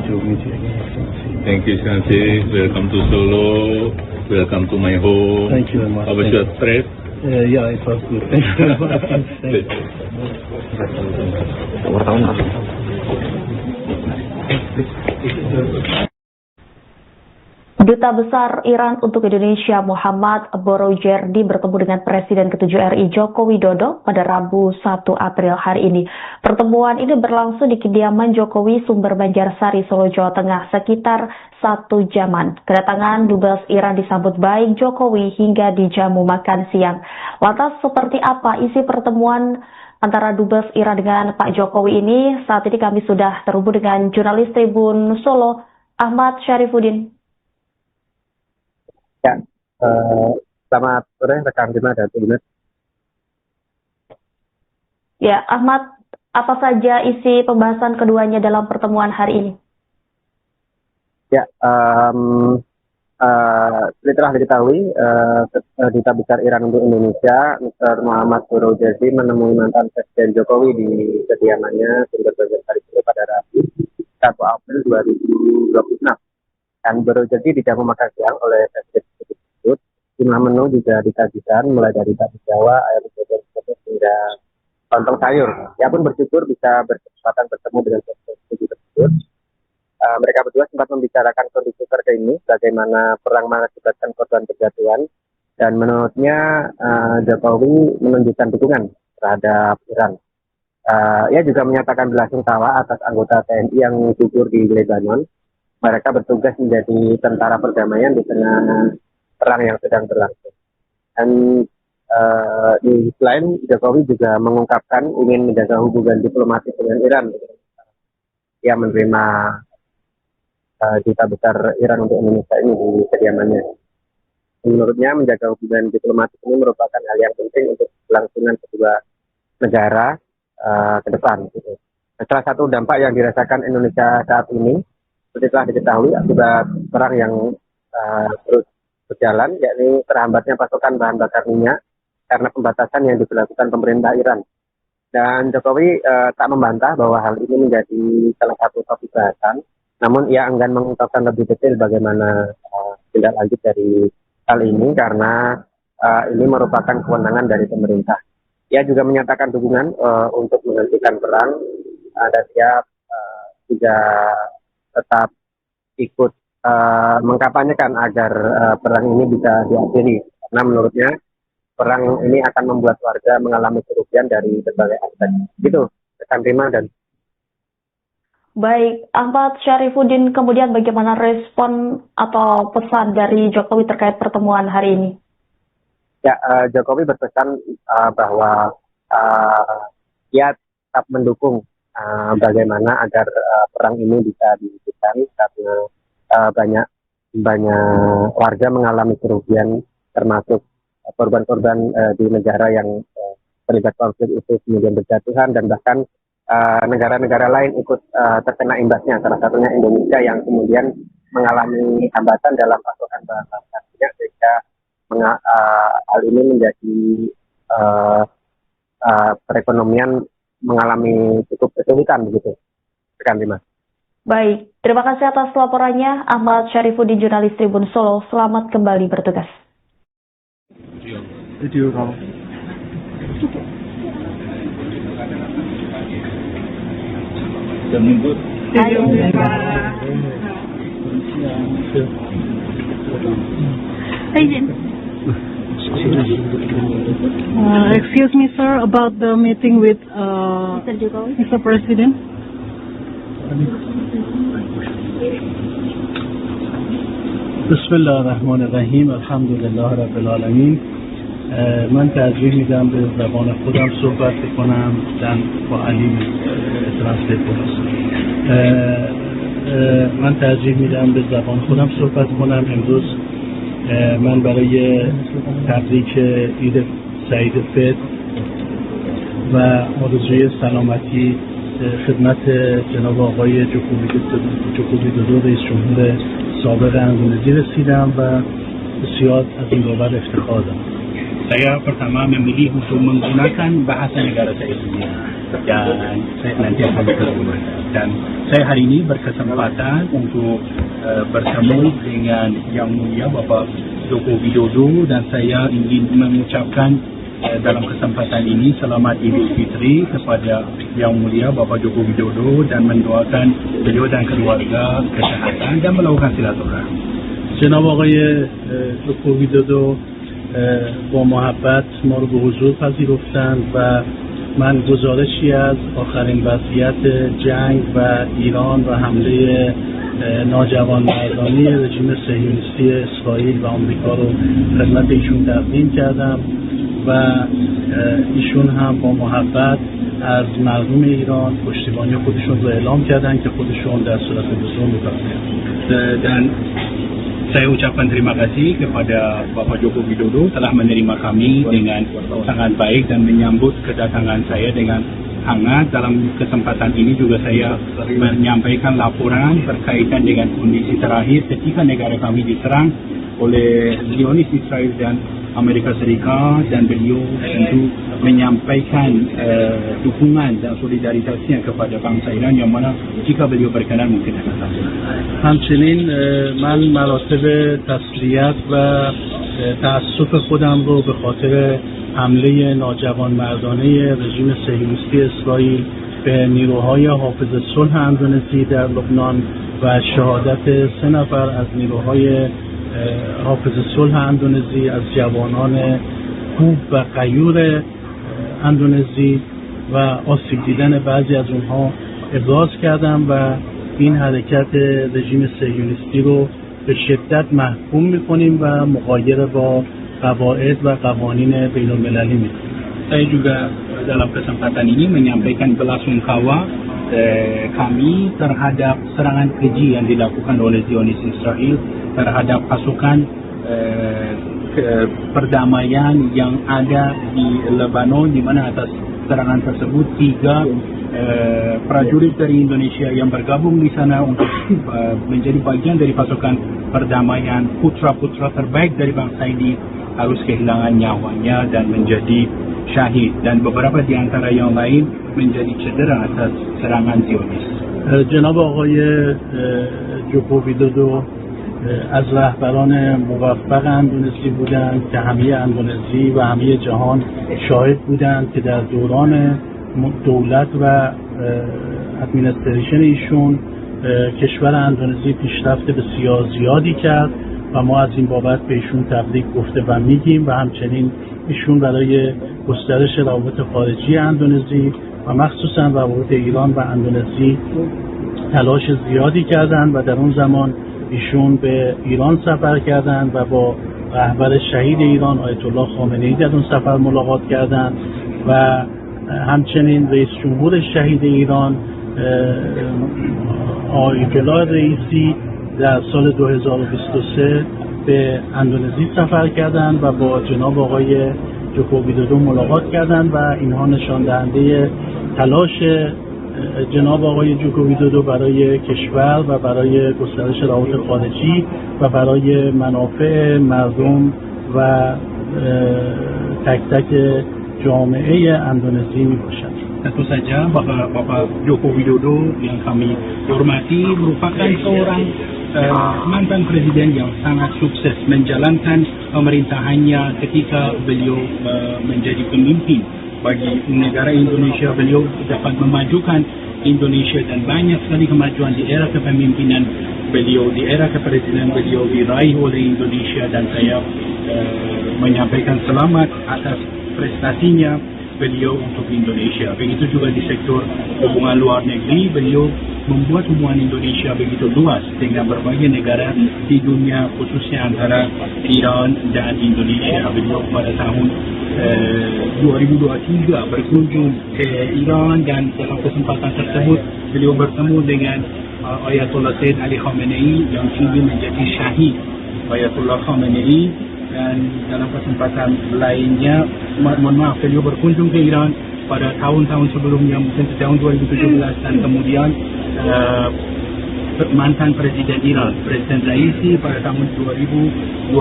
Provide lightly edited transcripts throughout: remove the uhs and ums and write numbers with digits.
Thank you, Shansi. Welcome to Solo. Welcome to my home. Thank you very much. How was your trip? Yeah, it was good. Thank you very much. Thank you. Duta Besar Iran untuk Indonesia Muhammad Borojerdi bertemu dengan Presiden ke-7 RI Joko Widodo pada Rabu 1 April hari ini. Pertemuan ini berlangsung di kediaman Jokowi Sumber Banjarsari, Solo, Jawa Tengah sekitar 1 jaman. Kedatangan Dubes Iran disambut baik Jokowi hingga dijamu makan siang. Lantas seperti apa isi pertemuan antara Dubes Iran dengan Pak Jokowi ini? Saat ini kami sudah terhubung dengan jurnalis Tribun Solo, Ahmad Syarifuddin. Ya, selamat sore rekan Bima dan Tulis. Ya, Ahmad, apa saja isi pembahasan keduanya dalam pertemuan hari ini? Ya, seperti telah diketahui, Duta Besar Iran untuk Indonesia, Mr. Muhammad Borojerdi menemui mantan Presiden Jokowi di kediamannya Sumber Banjarsari pada Rabu 1 April 2026. Dan Borojerdi dijamu makan siang oleh Presiden tersebut. Jumlah menu juga disajikan mulai dari bakmi Jawa, ayam geprek hingga lontong sayur. Ia pun bersyukur bisa berkesempatan bertemu dengan Presiden tersebut. Mereka berdua sempat membicarakan kondisi terkini, bagaimana perang mengakibatkan korban berjatuhan, dan menurutnya Jokowi menunjukkan dukungan terhadap Iran. Ia juga menyatakan belasungkawa atas anggota TNI yang gugur di Lebanon. Mereka bertugas menjadi tentara perdamaian di tengah perang yang sedang berlangsung. Dan di selain Jokowi juga mengungkapkan ingin menjaga hubungan diplomatik dengan Iran. Ia menerima Duta Besar Iran untuk Indonesia ini di kediamannya. Menurutnya menjaga hubungan diplomatik ini merupakan hal yang penting untuk kelangsungan kedua negara ke depan. Gitu. Salah satu dampak yang dirasakan Indonesia saat ini seperti telah diketahui akibat perang yang terus berjalan, yakni terhambatnya pasokan bahan bakar minyak karena pembatasan yang diberlakukan pemerintah Iran. Dan Jokowi tak membantah bahwa hal ini menjadi salah satu topik bahasan, namun ia enggan mengungkapkan lebih detail bagaimana tindak lanjut dari hal ini karena ini merupakan kewenangan dari pemerintah. Ia juga menyatakan dukungan untuk menghentikan perang dan ia juga tetap ikut mengkampanyekan agar perang ini bisa diakhiri. Karena menurutnya perang ini akan membuat warga mengalami kerugian dari berbagai aspek. Gitu, rekan Rima dan Baik, Ahmad Syarifuddin, kemudian bagaimana respon atau pesan dari Jokowi terkait pertemuan hari ini? Ya, Jokowi berpesan bahwa ia tetap mendukung bagaimana agar perang ini bisa dihentikan karena banyak warga mengalami kerugian termasuk korban-korban di negara yang terlibat konflik itu kemudian berjatuhan dan bahkan negara-negara lain ikut terkena imbasnya, salah satunya Indonesia yang kemudian mengalami hambatan dalam pasokan bahan bakar minyak sehingga hal ini menjadi perekonomian mengalami cukup kesulitan begitu, rekan Rima. Baik, terima kasih atas laporannya Ahmad Syarifuddin, jurnalis Tribun Solo. Selamat kembali bertugas. Video call. Excuse me, sir, about the meeting with Mr. President. Bismillahirrahmanirrahim. Alhamdulillah Rabbil Alamin. من ترجیح میدم به زبان خودم صحبت کنم dan با علی ترنسلیت کنم. من ترجیح میدم به زبان خودم صحبت کنم. امروز من برای تبریک عید سعید فطر و آرزوی سلامتی خدمت جناب آقای جوکوی دودو رئیس جمهور سابق اندونزی رسیدم و بسیار از این بابت افتخار دارم. Saya pertama memilih untuk menggunakan bahasa negara saya sendiri dan saya nanti akan berterima. Dan saya hari ini berkesempatan untuk bertemu dengan Yang Mulia Bapak Joko Widodo dan saya ingin mengucapkan dalam kesempatan ini selamat Idul Fitri kepada Yang Mulia Bapak Joko Widodo dan mendoakan beliau dan keluarga kesehatan dan melakukan silaturahmi. جناب آقای جوکو ویدودو با محبت ما رو به حضور پذیرفتند و من گزارشی از آخرین وضعیت جنگ و ایران و حمله ناجوانمردانه رژیم صهیونیستی اسرائیل و آمریکا رو خدمت ایشون تقدیم کردم و ایشون هم با محبت از مردم ایران پشتیبانی خودشون رو اعلام کردن که خودشون در صورت لزوم می‌کنند. Dan saya ucapkan terima kasih kepada Bapak Joko Widodo telah menerima kami dengan sangat baik dan menyambut kedatangan saya dengan hangat. Dalam kesempatan ini juga saya menyampaikan laporan berkaitan dengan kondisi terakhir ketika negara kami diserang oleh Zionis Israel dan Amerika Serikat, dan beliau tentu menyampaikan dukungan dan solidaritasnya kepada bangsa Iran yang mana jika beliau berkenan mungkin akan sampai. همچنین من مراتب تسلیت و تأسف خودم رو به خاطر حمله ناجوانمردانه رژیم صهیونیستی اسرائیل به نیروهای حافظ صلح اندونزی در لبنان و شهادت 3 نفر از نیروهای حافظ صلح اندونزی از جوانان خوب و غیور اندونزی و آسیب دیدن بعضی از اونها ابراز کردم و این حرکت رژیم صهیونیستی رو به شدت محکوم می‌کنیم و مغایر با قواعد و قوانین بین‌المللی می‌کنیم. Saya juga dalam kesempatan ini menyampaikan belasungkawa kami terhadap serangan keji yang dilakukan oleh Zionis Israel terhadap pasukan perdamaian yang ada di Lebanon, di mana atas serangan tersebut 3 prajurit dari Indonesia yang bergabung di sana untuk menjadi bagian dari pasukan perdamaian, putra-putra terbaik dari bangsa ini harus kehilangan nyawanya dan menjadi syahid, dan beberapa di antara yang lain menjadi cedera atas serangan Zionis. جناب آقای جوکو ویدودو از رهبران موفق اندونزی بودند که همه اندونزی و همه جهان شاهد بودند که در دوران دولت و ادمینستریشن ایشون کشور اندونزی پیشرفت بسیار زیادی کرد و ما از این بابت به ایشون تبریک گفته و میگیم و همچنین ایشون برای گسترش روابط خارجی اندونزی و مخصوصا روابط ایران و اندونزی تلاش زیادی کردند و در اون زمان ایشون به ایران سفر کردند و با رهبر شهید ایران آیت الله خامنه‌ای در اون سفر ملاقات کردند و همچنین رئیس جمهور شهید ایران آیت‌الله رئیسی در سال 2023 به اندونزی سفر کردند و با جناب آقای جوکو ویدودو ملاقات کردند و اینها نشان دهنده تلاش جناب آقای جوکو ویدودو برای کشور و برای گسترش روابط خارجی و برای منافع مردم و تک تک جامعه اندونزی می باشد. Tentu saja Bapak Joko Widodo yang kami hormati merupakan seorang mantan presiden yang sangat sukses menjalankan pemerintahannya ketika beliau menjadi pemimpin bagi negara Indonesia. Beliau dapat memajukan Indonesia dan banyak sekali kemajuan di era kepemimpinan beliau, di era kepresidenan beliau diraih oleh Indonesia, dan saya menyampaikan selamat atas prestasinya beliau untuk Indonesia. Begitu juga di sektor hubungan luar negeri, beliau membuat hubungan Indonesia begitu luas dengan berbagai negara di dunia, khususnya antara Iran dan Indonesia. Beliau pada tahun 2023 berkunjung ke Iran, dan dalam kesempatan tersebut beliau bertemu dengan Ayatollah Sayyid Ali Khamenei yang kini menjadi syahid Ayatollah Khamenei. Dan dalam kesempatan lainnya, mohon maaf, beliau berkunjung ke Iran pada tahun-tahun sebelumnya, mungkin tahun 2017, dan kemudian mantan Presiden Iran, Presiden Raisi pada tahun 2023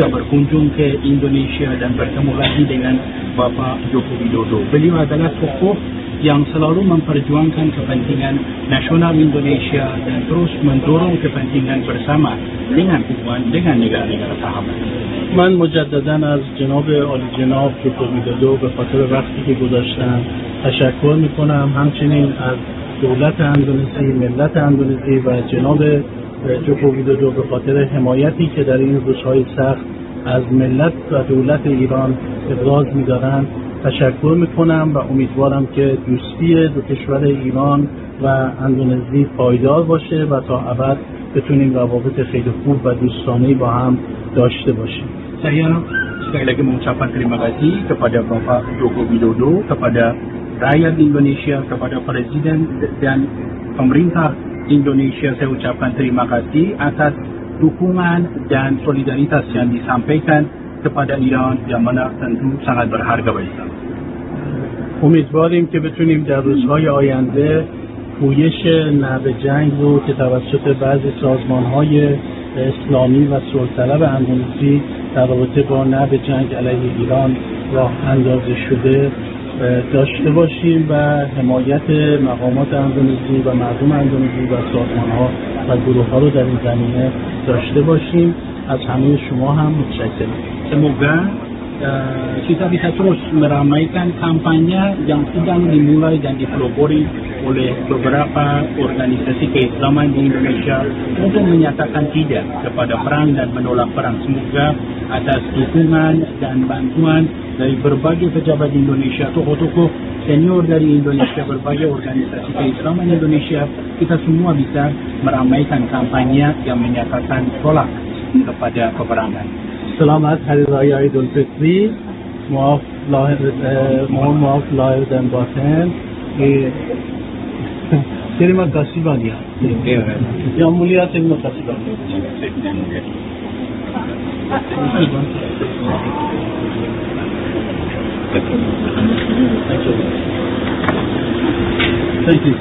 berkunjung ke Indonesia dan bertemu lagi dengan Bapak Joko Widodo. Beliau adalah tokoh yang selalu memperjuangkan kepentingan nasional Indonesia dan terus mendorong kepentingan bersama dengan hubungan dengan negara-negara sahabat. من مجددا از جناب عالی جناب جوکو ویدودو به خاطر وقتی که گذاشتن تشکر میکنم. همچنین از دولت اندونزی، ملت اندونزی و جناب جوکو ویدودو به خاطر حمایتی که در این روزهای سخت از ملت و دولت ایران ابراز می‌دارند تشکر میکنم و امیدوارم که دوستی دو کشور ایران و اندونزی پایدار باشه و تا ابد بتونیم روابط خیلی خوب و دوستانه‌ای با هم داشته باشیم. Saya sekali lagi mengucapkan terima kasih kepada Bapak Joko Widodo, kepada rakyat Indonesia, kepada Presiden dan pemerintah Indonesia. Saya ucapkan terima kasih atas dukungan dan solidaritas yang disampaikan kepada Iran yang mana tentu sangat berharga bagi kita. امیدواریم که بتونیم در روزهای آینده پویش نعره جنگ رو که توسط بعضی سازمان‌های اسلامی و صلح‌طلب اندونزی در رابطه با نعره جنگ علیه ایران راه اندازی شده داشته باشیم و حمایت مقامات اندونزی و مردم اندونزی و سازمان‌ها و گروه‌ها رو در این زمینه داشته باشیم. از همه شما هم متشکرم. Semoga kita bisa terus meramaikan kampanye yang sedang dimulai dan dipelopori oleh beberapa organisasi keislaman di Indonesia untuk menyatakan tidak kepada perang dan menolak perang. Semoga atas dukungan dan bantuan dari berbagai pejabat di Indonesia, tokoh-tokoh senior dari Indonesia, berbagai organisasi keislaman Indonesia, kita semua bisa meramaikan kampanye yang menyatakan tolak kepada peperangan. Selamat Hari Raya Idul Fitri, maaf lahir dan batin. Terima kasih banyak. Yang mulia terima kasih banyak. Thank you.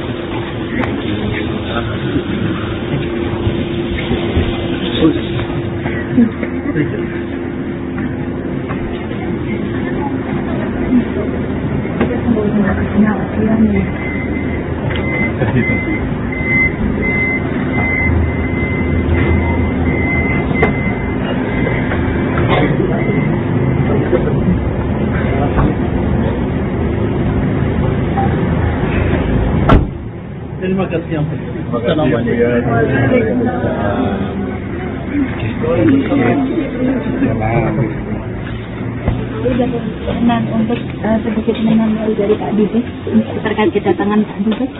Terima kasih yang Nah, untuk sedikit menambah dari Pak Dubes terkait kedatangan Pak Dubes.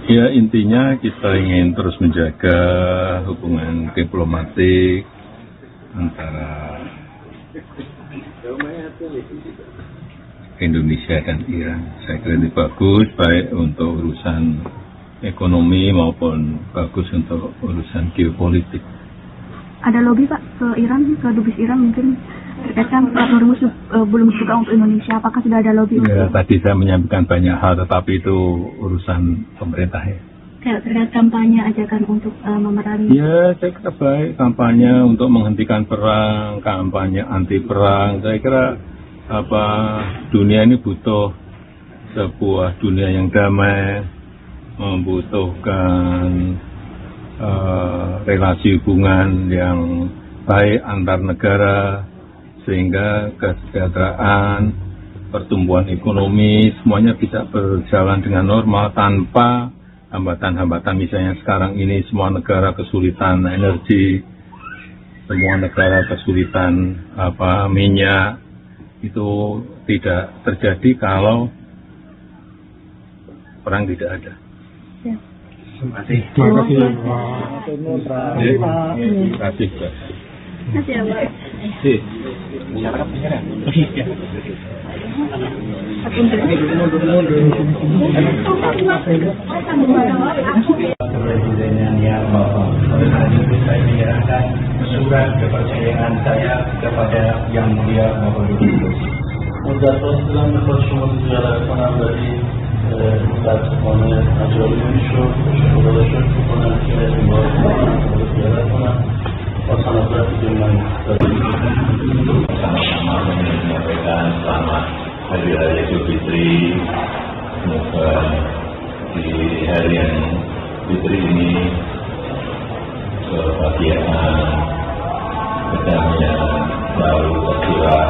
Ya, intinya kita ingin terus menjaga hubungan diplomatik antara Indonesia dan Iran. Saya kira ini bagus, baik untuk urusan ekonomi maupun bagus untuk urusan geopolitik. Ada lobby Pak ke Iran, ke Dubes Iran mungkin terkait kan belum suka untuk Indonesia. Apakah sudah ada lobby? Ya, tadi saya menyampaikan banyak hal, tetapi itu urusan pemerintah ya. Terkait kampanye ajakan untuk memerangi. Ya, saya kira baik kampanye untuk menghentikan perang, kampanye anti perang. Saya kira dunia ini butuh sebuah dunia yang damai, membutuhkan relasi hubungan yang baik antar negara sehingga kesejahteraan, pertumbuhan ekonomi semuanya bisa berjalan dengan normal tanpa hambatan-hambatan. Misalnya sekarang ini semua negara kesulitan energi, semua negara kesulitan minyak, itu tidak terjadi kalau perang tidak ada. Ya. Terima kasih. Terima kasih. Terima kasih. Terima kasih. Presiden yang Bapak hari ini saya menyerahkan surat kepercayaan saya kepada Yang Mulia Bapak Dubes. مدت دلم میخواد شما رو زیارت کنم ولی متاسفانه مجالی نمیشد. خدا را شکر میکنم که این بار شما رو زیارت کنم با سناسرتی که من Sama-sama menyampaikan selamat Hari Raya Idul Fitri. Semoga di hari yang Fitri ini kebahagiaan, kedamaian selalu tercurah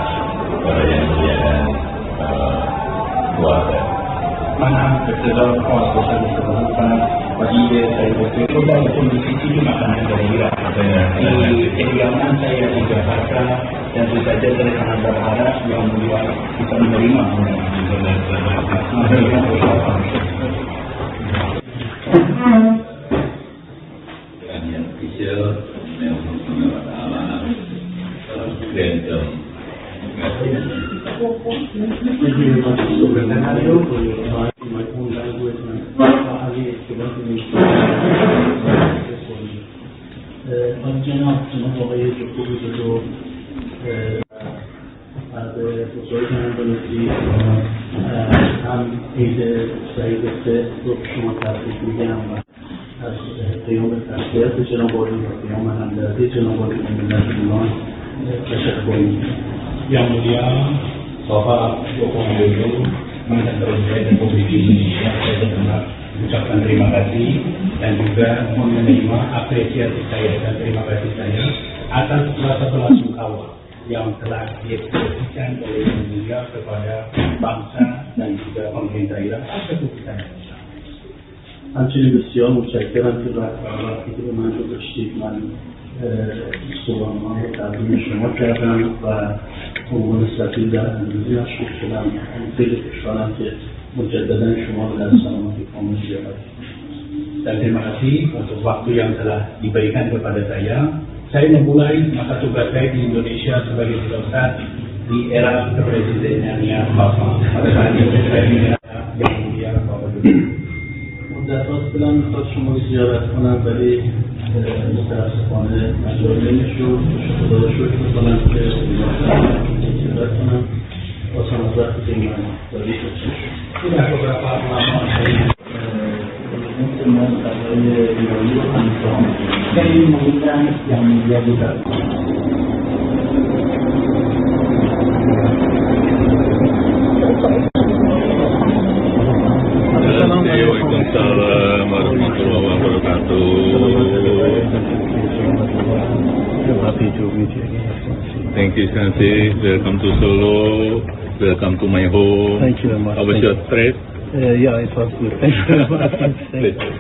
kepada yang mulia dan keluarga. Mana betul kuasa sebenarnya bagi saya betul dan kondisi itu makanan dari Irak. Di kediaman saya di Jakarta dan tentu saja saya sangat berharap yang mulia bisa menerima. Dan yang official, yang random. جناب آقای جوکووی دودو از بزرگان بلوزی هم عید سعید فطر رو شما تبریک میگم و از قیام تسلیت جناب آقای و قیام همدردی جناب آقای ملت ایران تشکر میکنم. Yang Mulia Bapak Joko Widodo, Mantan Presiden Republik Indonesia, saya benar mengucapkan terima kasih dan juga menerima apresiasi saya dan terima kasih saya atas rasa belasungkawa yang telah diekspresikan oleh Yang Mulia kepada bangsa dan juga pemerintah Irak atas keputusan bangsa. همچنین بسیار متشکرم که وقتی که به من رو داشتید من سوالمان رو تقدیم شما کردم و عنوان سفیر در اندازی مشغول شدم. خیلی خوشحالم که مجددا شما رو در سلامتی کامل زیارت کنم. Dan terima kasih untuk waktu yang telah diberikan kepada saya. Saya memulai masa tugas saya di Indonesia sebagai duta di era kepresidenannya Bapak pada saat itu saya di era Yang Mulia Bapak Jokowi. مدت دلم میخواد شما رو زیارت کنم ولی متاسفانه مجال نمیشد. خدا را شکر میکنم که زیارت کنم با سناسرتی که من داری sudah beberapa lama saya برای ایرانی رو انجام saya ingin mengundang Yang Mulia juga. Waalaikumsalam warahmatullahi wabarakatuh. Thank you, Santi. Welcome to Solo. Welcome to my home. Thank you very much. How was your trip? Yeah, it was good. Thank you very much. Thank you.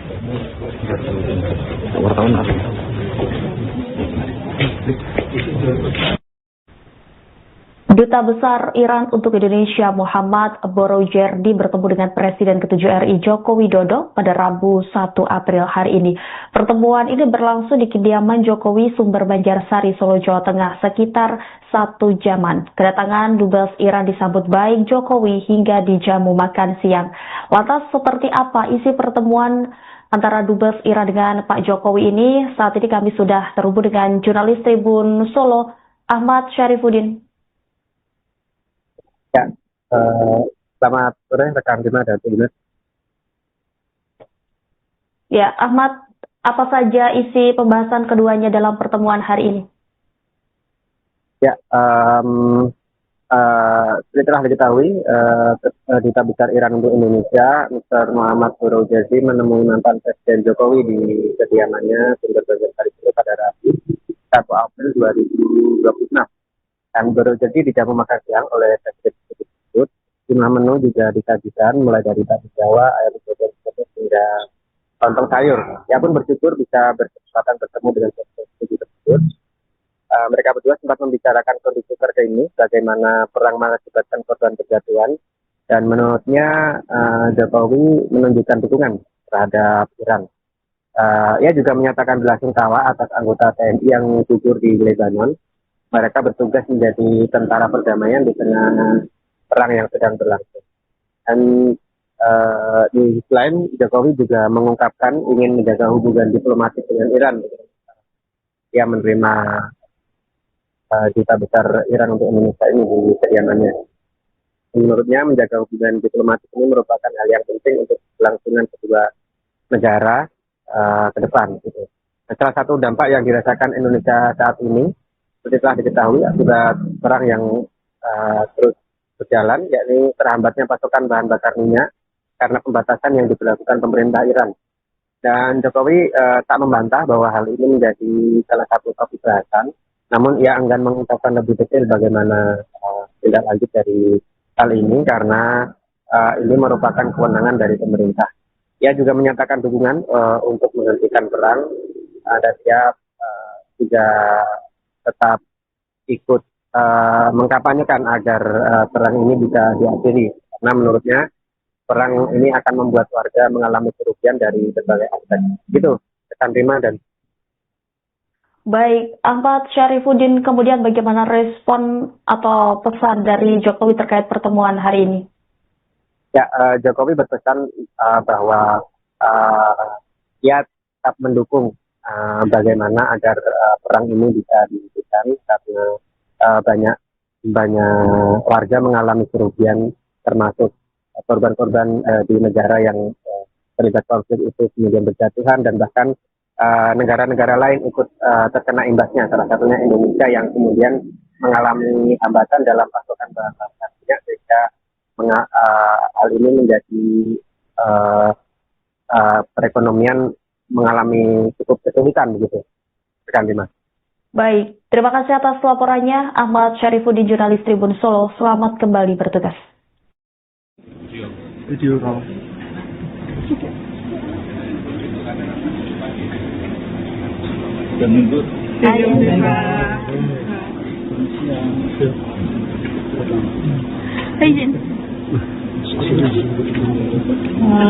Duta Besar Iran untuk Indonesia Muhammad Borojerdi bertemu dengan Presiden ke-7 RI Joko Widodo pada Rabu 1 April hari ini. Pertemuan ini berlangsung di kediaman Jokowi Sumber Banjarsari, Solo, Jawa Tengah sekitar 1 jaman. Kedatangan Dubes Iran disambut baik Jokowi hingga dijamu makan siang. Lantas seperti apa isi pertemuan antara Dubes Iran dengan Pak Jokowi ini? Saat ini kami sudah terhubung dengan jurnalis Tribun Solo, Ahmad Syarifuddin. Ya, selamat sore rekan Bima dan Tulis. Ya, Ahmad, apa saja isi pembahasan keduanya dalam pertemuan hari ini? Ya, seperti telah diketahui, Duta Besar Iran untuk Indonesia, Mr. Muhammad Borojerdi menemui mantan Presiden Jokowi di kediamannya Sumber Banjarsari pada Rabu 1 April 2026. Dan Borojerdi dijamu makan siang oleh Presiden tersebut. Jumlah menu juga disajikan mulai dari bakmi Jawa, ayam goreng hingga lontong sayur. Ia pun bersyukur bisa berkesempatan bertemu dengan Presiden tersebut. Mereka berdua sempat membicarakan kondisi terkini, bagaimana perang mengakibatkan korban berjatuhan, dan menurutnya Jokowi menunjukkan dukungan terhadap Iran. Ia juga menyatakan belasungkawa atas anggota TNI yang gugur di Lebanon. Mereka bertugas menjadi tentara perdamaian di tengah perang yang sedang berlangsung. Dan di sisi lain, Jokowi juga mengungkapkan ingin menjaga hubungan diplomatik dengan Iran. Ia menerima Duta Besar Iran untuk Indonesia ini di kediamannya. Menurutnya menjaga hubungan diplomatik ini merupakan hal yang penting untuk kelangsungan kedua negara ke depan. Gitu. Nah, salah satu dampak yang dirasakan Indonesia saat ini, seperti telah diketahui akibat perang yang terus berjalan, yakni terhambatnya pasokan bahan bakar minyak karena pembatasan yang diberlakukan pemerintah Iran. Dan Jokowi tak membantah bahwa hal ini menjadi salah satu topik bahasan, namun ia enggan mengungkapkan lebih detail bagaimana tindak lanjut dari hal ini karena ini merupakan kewenangan dari pemerintah. Ia juga menyatakan dukungan untuk menghentikan perang dan dia juga tetap ikut mengkampanyekan agar perang ini bisa diakhiri karena menurutnya perang ini akan membuat warga mengalami kerugian dari berbagai aspek. Gitu, pesan terima dan Baik, Ahmad Syarifuddin, kemudian bagaimana respon atau pesan dari Jokowi terkait pertemuan hari ini? Ya, Jokowi berpesan bahwa dia tetap mendukung bagaimana agar perang ini bisa dihentikan karena banyak warga mengalami kerugian termasuk korban-korban di negara yang terlibat konflik itu kemudian berjatuhan dan bahkan negara-negara lain ikut terkena imbasnya, salah satunya Indonesia yang kemudian mengalami hambatan dalam pasokan bahan bakar minyak sehingga hal ini menjadi perekonomian mengalami cukup kesulitan begitu. Sekian Mas. Baik, terima kasih atas laporannya Ahmad Syarifuddin, jurnalis Tribun Solo. Selamat kembali bertugas. Video call.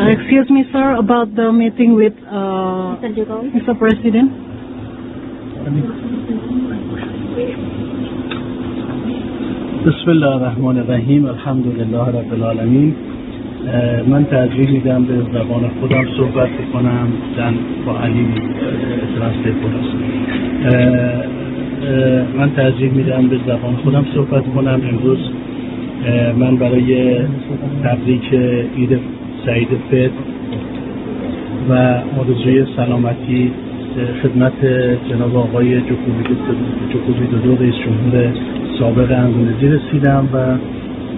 Excuse me, sir, about the meeting with Mr. President. Bismillahirrahmanirrahim. Alhamdulillah Rabbil Alamin. من ترجیح میدم به زبان خودم صحبت بکنم با علی ترنسلیت کنم. من ترجیح میدم به زبان خودم صحبت کنم. امروز من برای تبریک عید سعید فطر و آرزوی سلامتی خدمت جناب آقای جوکوی دودو رئیس جمهور سابق اندونزی رسیدم و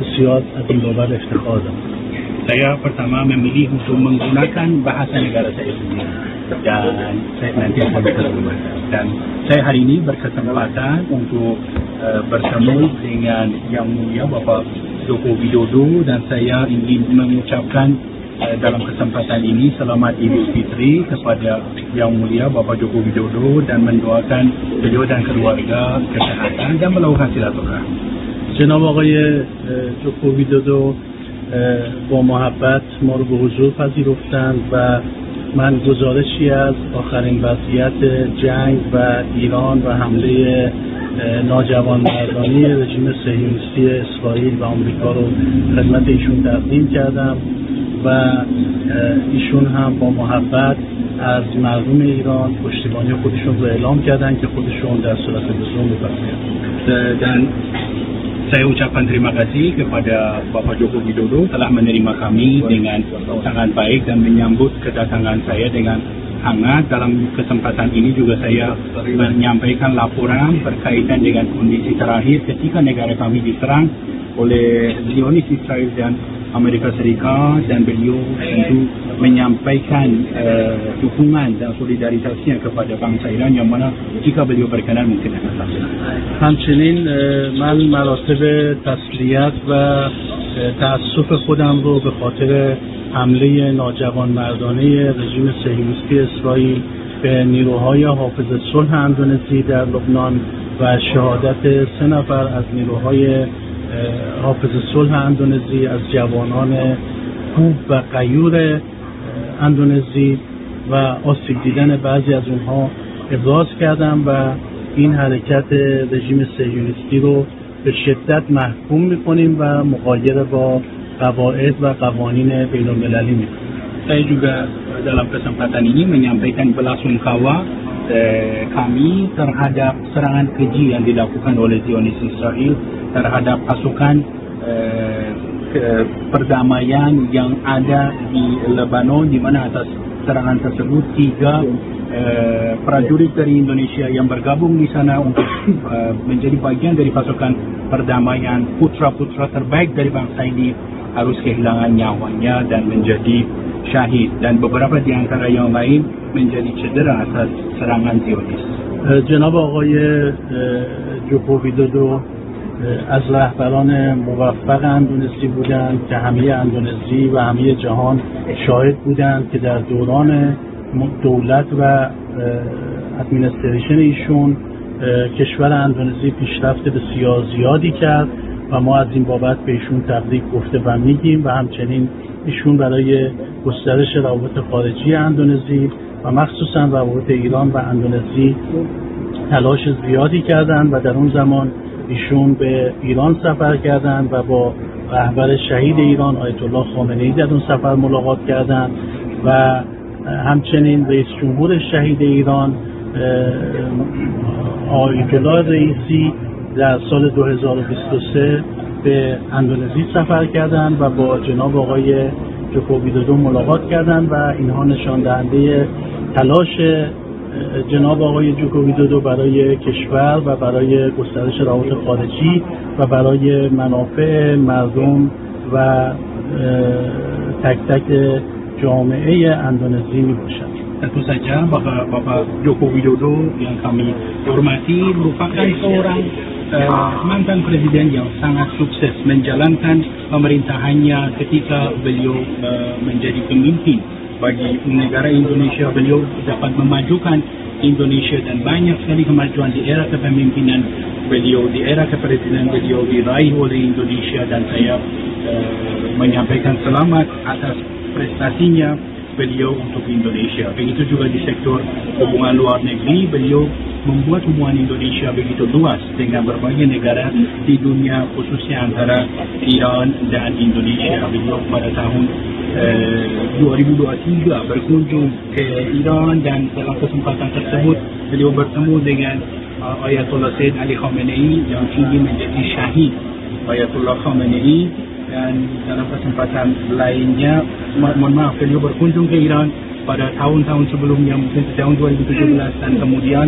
بسیار از این بابت افتخار دارم. Saya pertama memilih untuk menggunakan bahasa negara saya sendiri dan saya nanti akan berterima. Dan saya hari ini berkesempatan untuk bertemu dengan Yang Mulia Bapak Joko Widodo dan saya ingin mengucapkan dalam kesempatan ini selamat Idul Fitri kepada Yang Mulia Bapak Joko Widodo dan mendoakan beliau dan keluarga kesehatan dan melakukan silaturahmi. جناب آقای جوکو ویدودو با محبت ما رو به حضور پذیرفتند و من گزارشی از آخرین وضعیت جنگ و ایران و حمله ناجوانمردانه رژیم صهیونیستی اسرائیل و آمریکا رو خدمت ایشون تقدیم کردم و ایشون هم با محبت از مردم ایران پشتیبانی خودشون رو اعلام کردن که خودشون در صورت لزوم می‌پذیرند. Saya ucapkan terima kasih kepada Bapak Joko Widodo telah menerima kami dengan sangat baik dan menyambut kedatangan saya dengan hangat. Dalam kesempatan ini juga saya menyampaikan laporan berkaitan dengan kondisi terakhir ketika negara kami diserang oleh Zionis Israel dan Amerika Serikat dan beliau tentu menyampaikan dukungan dan solidaritasnya kepada bangsa Iran yang mana jika beliau berkenan mungkin akan laksana. همچنین من مراتب تسلیت و تأسف خودم رو به خاطر حمله ناجوانمردانه رژیم صهیونیستی اسرائیل به نیروهای حافظ صلح اندونزی در لبنان و شهادت 3 نفر از نیروهای حافظ صلح اندونزی از جوانان خوب و غیور اندونزی و آسیب دیدن بعضی از اونها ابراز کردم و این حرکت رژیم صهیونیستی رو به شدت محکوم می‌کنیم و مغایر با قواعد و قوانین بین‌المللی می‌کنیم. Saya juga dalam kesempatan ini menyampaikan belasungkawa kami terhadap serangan keji yang dilakukan oleh Zionis Israel terhadap pasukan perdamaian yang ada di Lebanon, di mana atas serangan tersebut 3 prajurit dari Indonesia yang bergabung di sana untuk menjadi bagian dari pasukan perdamaian, putra-putra terbaik dari bangsa ini harus kehilangan nyawanya dan menjadi syahid, dan beberapa di antara yang lain menjadi cedera atas serangan Zionis. جناب آقای جوکو ویدودو از رهبران موفق اندونزی بودند که همه اندونزی و همه جهان شاهد بودند که در دوران دولت و ادمینستریشن ایشون کشور اندونزی پیشرفت بسیار زیادی کرد و ما از این بابت به ایشون تبریک گفته و میگیم و همچنین ایشون برای گسترش روابط خارجی اندونزی و مخصوصا روابط ایران و اندونزی تلاش زیادی کردند و در اون زمان ایشون به ایران سفر کردند و با رهبر شهید ایران آیت الله خامنه‌ای در اون سفر ملاقات کردند و همچنین رئیس جمهور شهید ایران آیت الله رئیسی در سال 2023 به اندونزی سفر کردند و با جناب آقای جوکو ویدودو ملاقات کردند و اینها نشان دهنده تلاش جناب آقای جوکو ویدودو برای کشور و برای گسترش روابط خارجی و برای منافع مردم و تک تک جامعه اندونزی می باشد. Tentu saja Bapak Joko Widodo yang kami hormati merupakan seorang mantan presiden yang sangat sukses menjalankan pemerintahannya ketika beliau menjadi pemimpin bagi negara Indonesia. Beliau dapat memajukan Indonesia dan banyak sekali kemajuan di era kepemimpinan beliau, di era kepresidenan beliau diraih oleh Indonesia, dan saya menyampaikan selamat atas prestasinya beliau untuk Indonesia. Begitu juga di sektor hubungan luar negeri, beliau membuat hubungan Indonesia begitu luas dengan berbagai negara di dunia, khususnya antara Iran dan Indonesia. Beliau pada tahun 2023 berkunjung ke Iran, dan dalam kesempatan tersebut beliau bertemu dengan Ayatollah Sayyid Ali Khamenei yang kini menjadi syahid Ayatollah Khamenei. Dan dalam kesempatan lainnya, mohon maaf, beliau berkunjung ke Iran pada tahun-tahun sebelumnya, mungkin tahun 2017, dan kemudian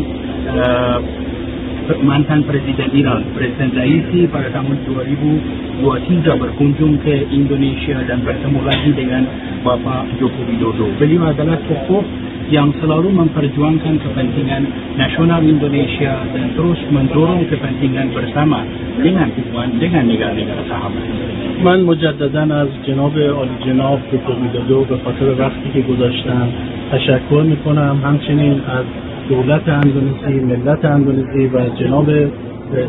mantan Presiden Iran, Presiden Raisi pada tahun 2023 berkunjung ke Indonesia dan bertemu lagi dengan Bapak Joko Widodo. Beliau adalah tokoh yang selalu memperjuangkan kepentingan nasional Indonesia dan terus mendorong kepentingan bersama dengan hubungan dengan negara-negara sahabat. من مجددا از جناب عالی جناب جوکو ویدودو به خاطر وقتی که گذاشتن تشکر میکنم. همچنین از دولت اندونزی، ملت اندونزی و جناب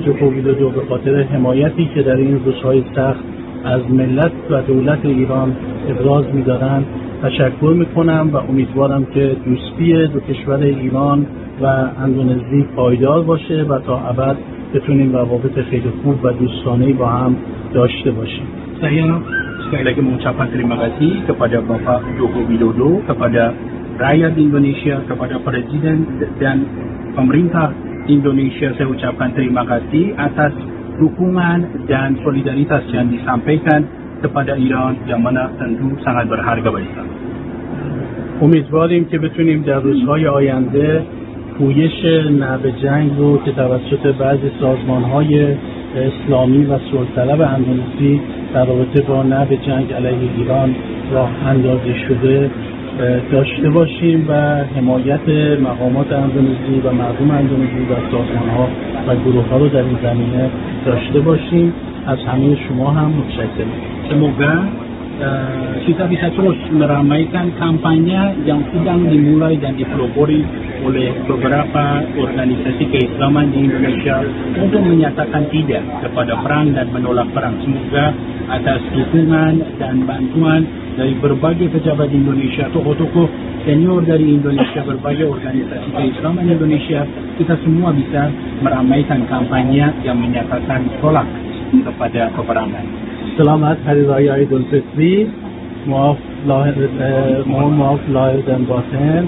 جوکو ویدودو به خاطر حمایتی که در این روزهای سخت از ملت و دولت ایران ابراز می‌دارند تشکر میکنم و امیدوارم که دوستی دو کشور ایران و اندونزی پایدار باشه و تا ابد بتونیم روابط خیلی خوب و دوستانه‌ای با هم داشته باشیم. Saya sekali lagi mengucapkan terima kasih kepada Bapak Joko Widodo, kepada rakyat Indonesia, kepada Presiden dan pemerintah Indonesia. Saya ucapkan terima kasih atas dukungan dan solidaritas yang disampaikan kepada Iran, yang mana tentu sangat berharga bagi kami. امیدواریم که بتونیم در روزهای آینده پویش نعب جنگ رو که توسط بعضی سازمان‌های اسلامی و صلح‌طلب اندونزی در رابطه با نعب جنگ علیه ایران راه اندازی شده داشته باشیم و حمایت مقامات اندونزی و مردم اندونزی و سازمان‌ها و گروه‌ها رو در این زمینه داشته باشیم. از همه شما هم متشکرم. Semoga kita bisa terus meramaikan kampanye yang sedang dimulai dan dipelopori oleh beberapa organisasi keislaman di Indonesia untuk menyatakan tidak kepada perang dan menolak perang. Semoga atas dukungan dan bantuan dari berbagai pejabat di Indonesia, tokoh-tokoh senior dari Indonesia, berbagai organisasi keislaman Indonesia, kita semua bisa meramaikan kampanye yang menyatakan tolak kepada peperangan. Selamat Hari Raya Idul Fitri, maaf lahir dan batin.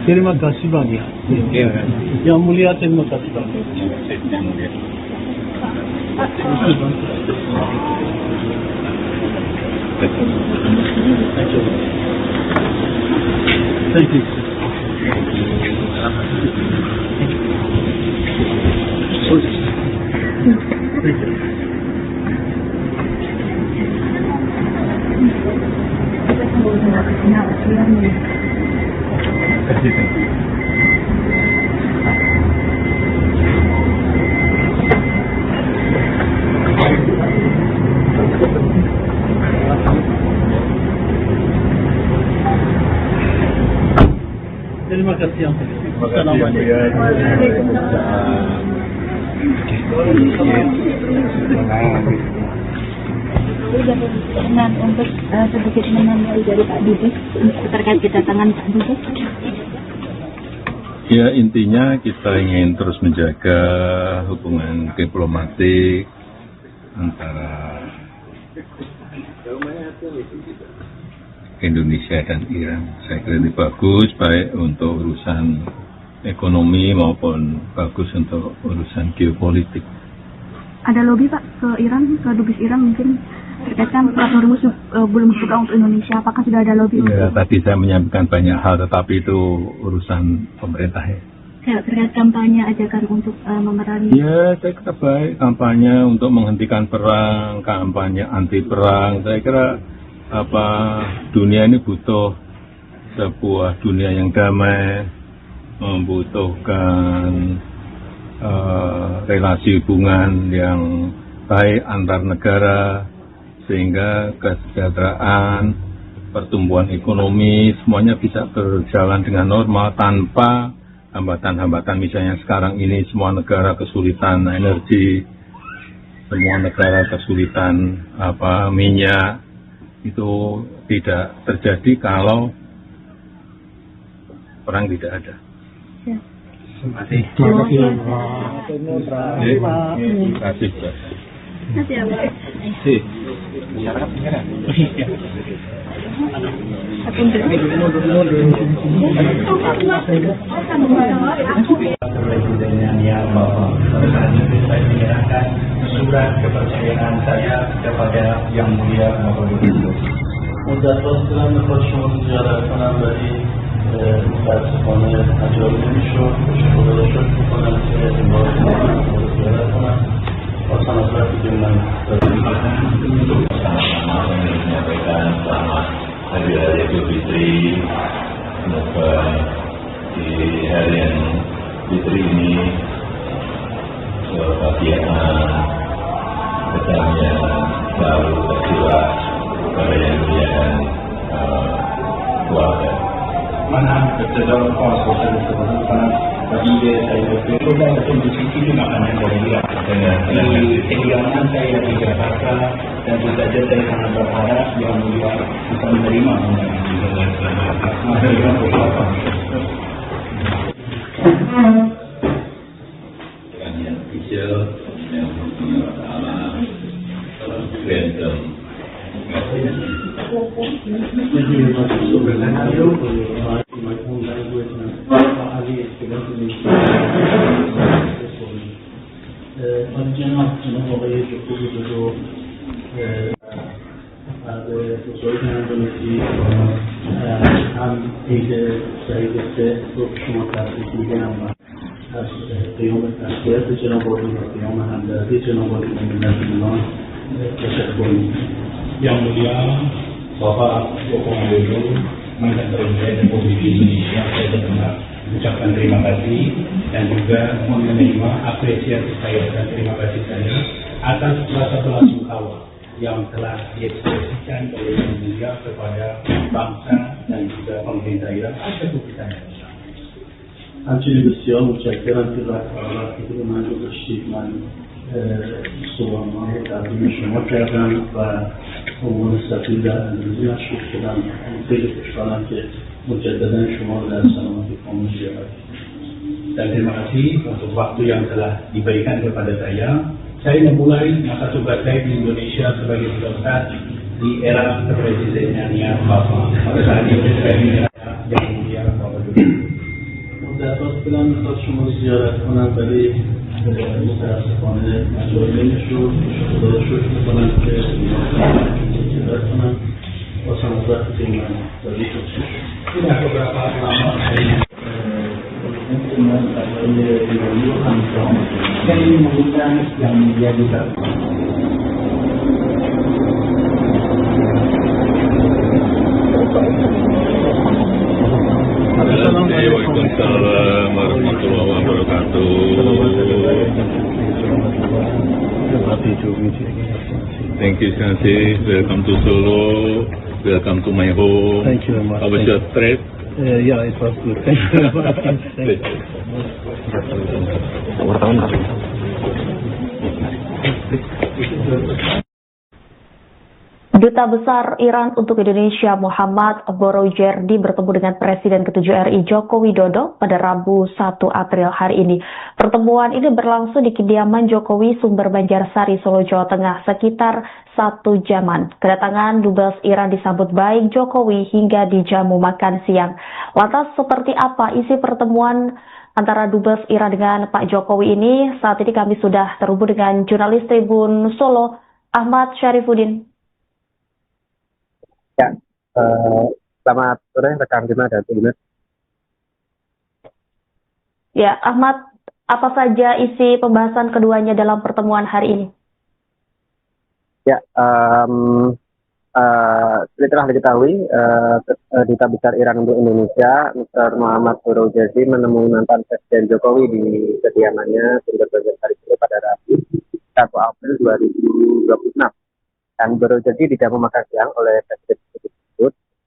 Terima kasih banyak. Yang mulia terima kasih banyak. Thank you. Terima kasih. Dengan untuk sedikit menanya dari Pak Dubes terkait kedatangan Pak Dubes. Ya, intinya kita ingin terus menjaga hubungan diplomatik antara Indonesia dan Iran. Saya kira ini bagus, baik untuk urusan ekonomi maupun bagus untuk urusan geopolitik. Ada lobby Pak ke Iran, ke Dubes Iran mungkin terkait kan Plat Hormuz belum dibuka untuk Indonesia. Apakah sudah ada lobby? Ya, tadi saya menyampaikan banyak hal, tetapi itu urusan pemerintah ya. Terkait kampanye ajakan untuk memerangi. Ya, saya kira baik kampanye untuk menghentikan perang, kampanye anti perang. Saya kira dunia ini butuh sebuah dunia yang damai, membutuhkan relasi hubungan yang baik antar negara, sehingga kesejahteraan, pertumbuhan ekonomi semuanya bisa berjalan dengan normal tanpa hambatan-hambatan. Misalnya sekarang ini semua negara kesulitan energi, semua negara kesulitan minyak, itu tidak terjadi kalau perang tidak ada. Ya. Terima kasih. Surat kepercayaan saya kepada Yang Mulia Bapak Dubes. متأسفانه میخواد شما زیارت کنم ولی متأسفانه انجام نمیشد. خدا را شکر میکنم که امروز زیارت کنم با سناسراتی که من menyampaikan selamat Hari Raya Idul Fitri. Semoga di hari yang Fitri ini kebahagiaan, kedamaian selalu tercurah kepada yang mulia dan keluarga. Mana berjadwal kos dan sebagainya bagi saya berbeda dengan di sini makanan dari dia. Di kediaman saya di Jakarta dan tentu saja saya sangat berharap yang mulia bisa menerima Yang official yang random. جناب آقای جوکووی دودو از بزرگ اندونزی هم عید سعید سه رو شما تبریک میگم و از قیام تسلیت جناب آقای و قیام همدردی جناب آقای ملت ایران تشکر میکنم. Yang mulia Bapak Joko Widodo, Mantan Presiden Republik Indonesia, saya benar mengucapkan terima kasih dan juga menerima apresiasi saya dan terima kasih saya atas rasa belasungkawa yang telah diekspresikan oleh Yang Mulia kepada bangsa dan juga pemerintah Iran atas kita. همچنین بسیار متشکرم که وقتی که به من گذاشتید من صبحانه تقدیم شما کردم و عنوان سفیر در اندونزی مشغول شدم. خیلی خوشحالم که مجددا شما رو در سلامتی کامل زیارت. Dan terima kasih untuk waktu yang telah diberikan kepada saya. Saya memulai masa tugas saya di Indonesia sebagai duta di era kepresidenannya Bapak. Pada saat itu saya di era Yang Mulia Bapak Dubes. مدت هاست دلم میخواد شما رو زیارت کنم ولی متاسفانه مسائلش رو خدا رو شکر میکنم که هدایت کنم واسه وقت من داری من برای ایرانی رو همزمان خیلی مهمتر جمعیت دارم Waalaikumsalam warahmatullahi wabarakatuh. Thank you, Sansi. Welcome to Solo. Welcome to my home. Thank you very much. How was your trip? Yeah, it was good. Thank you very much. Duta Besar Iran untuk Indonesia Muhammad Borojerdi bertemu dengan Presiden ke-7 RI Joko Widodo pada Rabu 1 April hari ini. Pertemuan ini berlangsung di kediaman Jokowi Sumber Banjarsari, Solo, Jawa Tengah sekitar 1 jaman. Kedatangan Dubes Iran disambut baik Jokowi hingga dijamu makan siang. Lantas seperti apa isi pertemuan antara Dubes Iran dengan Pak Jokowi ini? Saat ini kami sudah terhubung dengan jurnalis Tribun Solo, Ahmad Syarifuddin. Ya, selamat sore rekan Bima dan Bima. Ya, Ahmad, apa saja isi pembahasan keduanya dalam pertemuan hari ini? Ya, seperti telah diketahui, Duta Besar Iran untuk Indonesia, Mr. Muhammad Borojerdi menemui mantan Presiden Jokowi di kediamannya Sumber Banjarsari pada Rabu 1 April 2026. Dan Borojerdi dijamu makan siang oleh Presiden tersebut.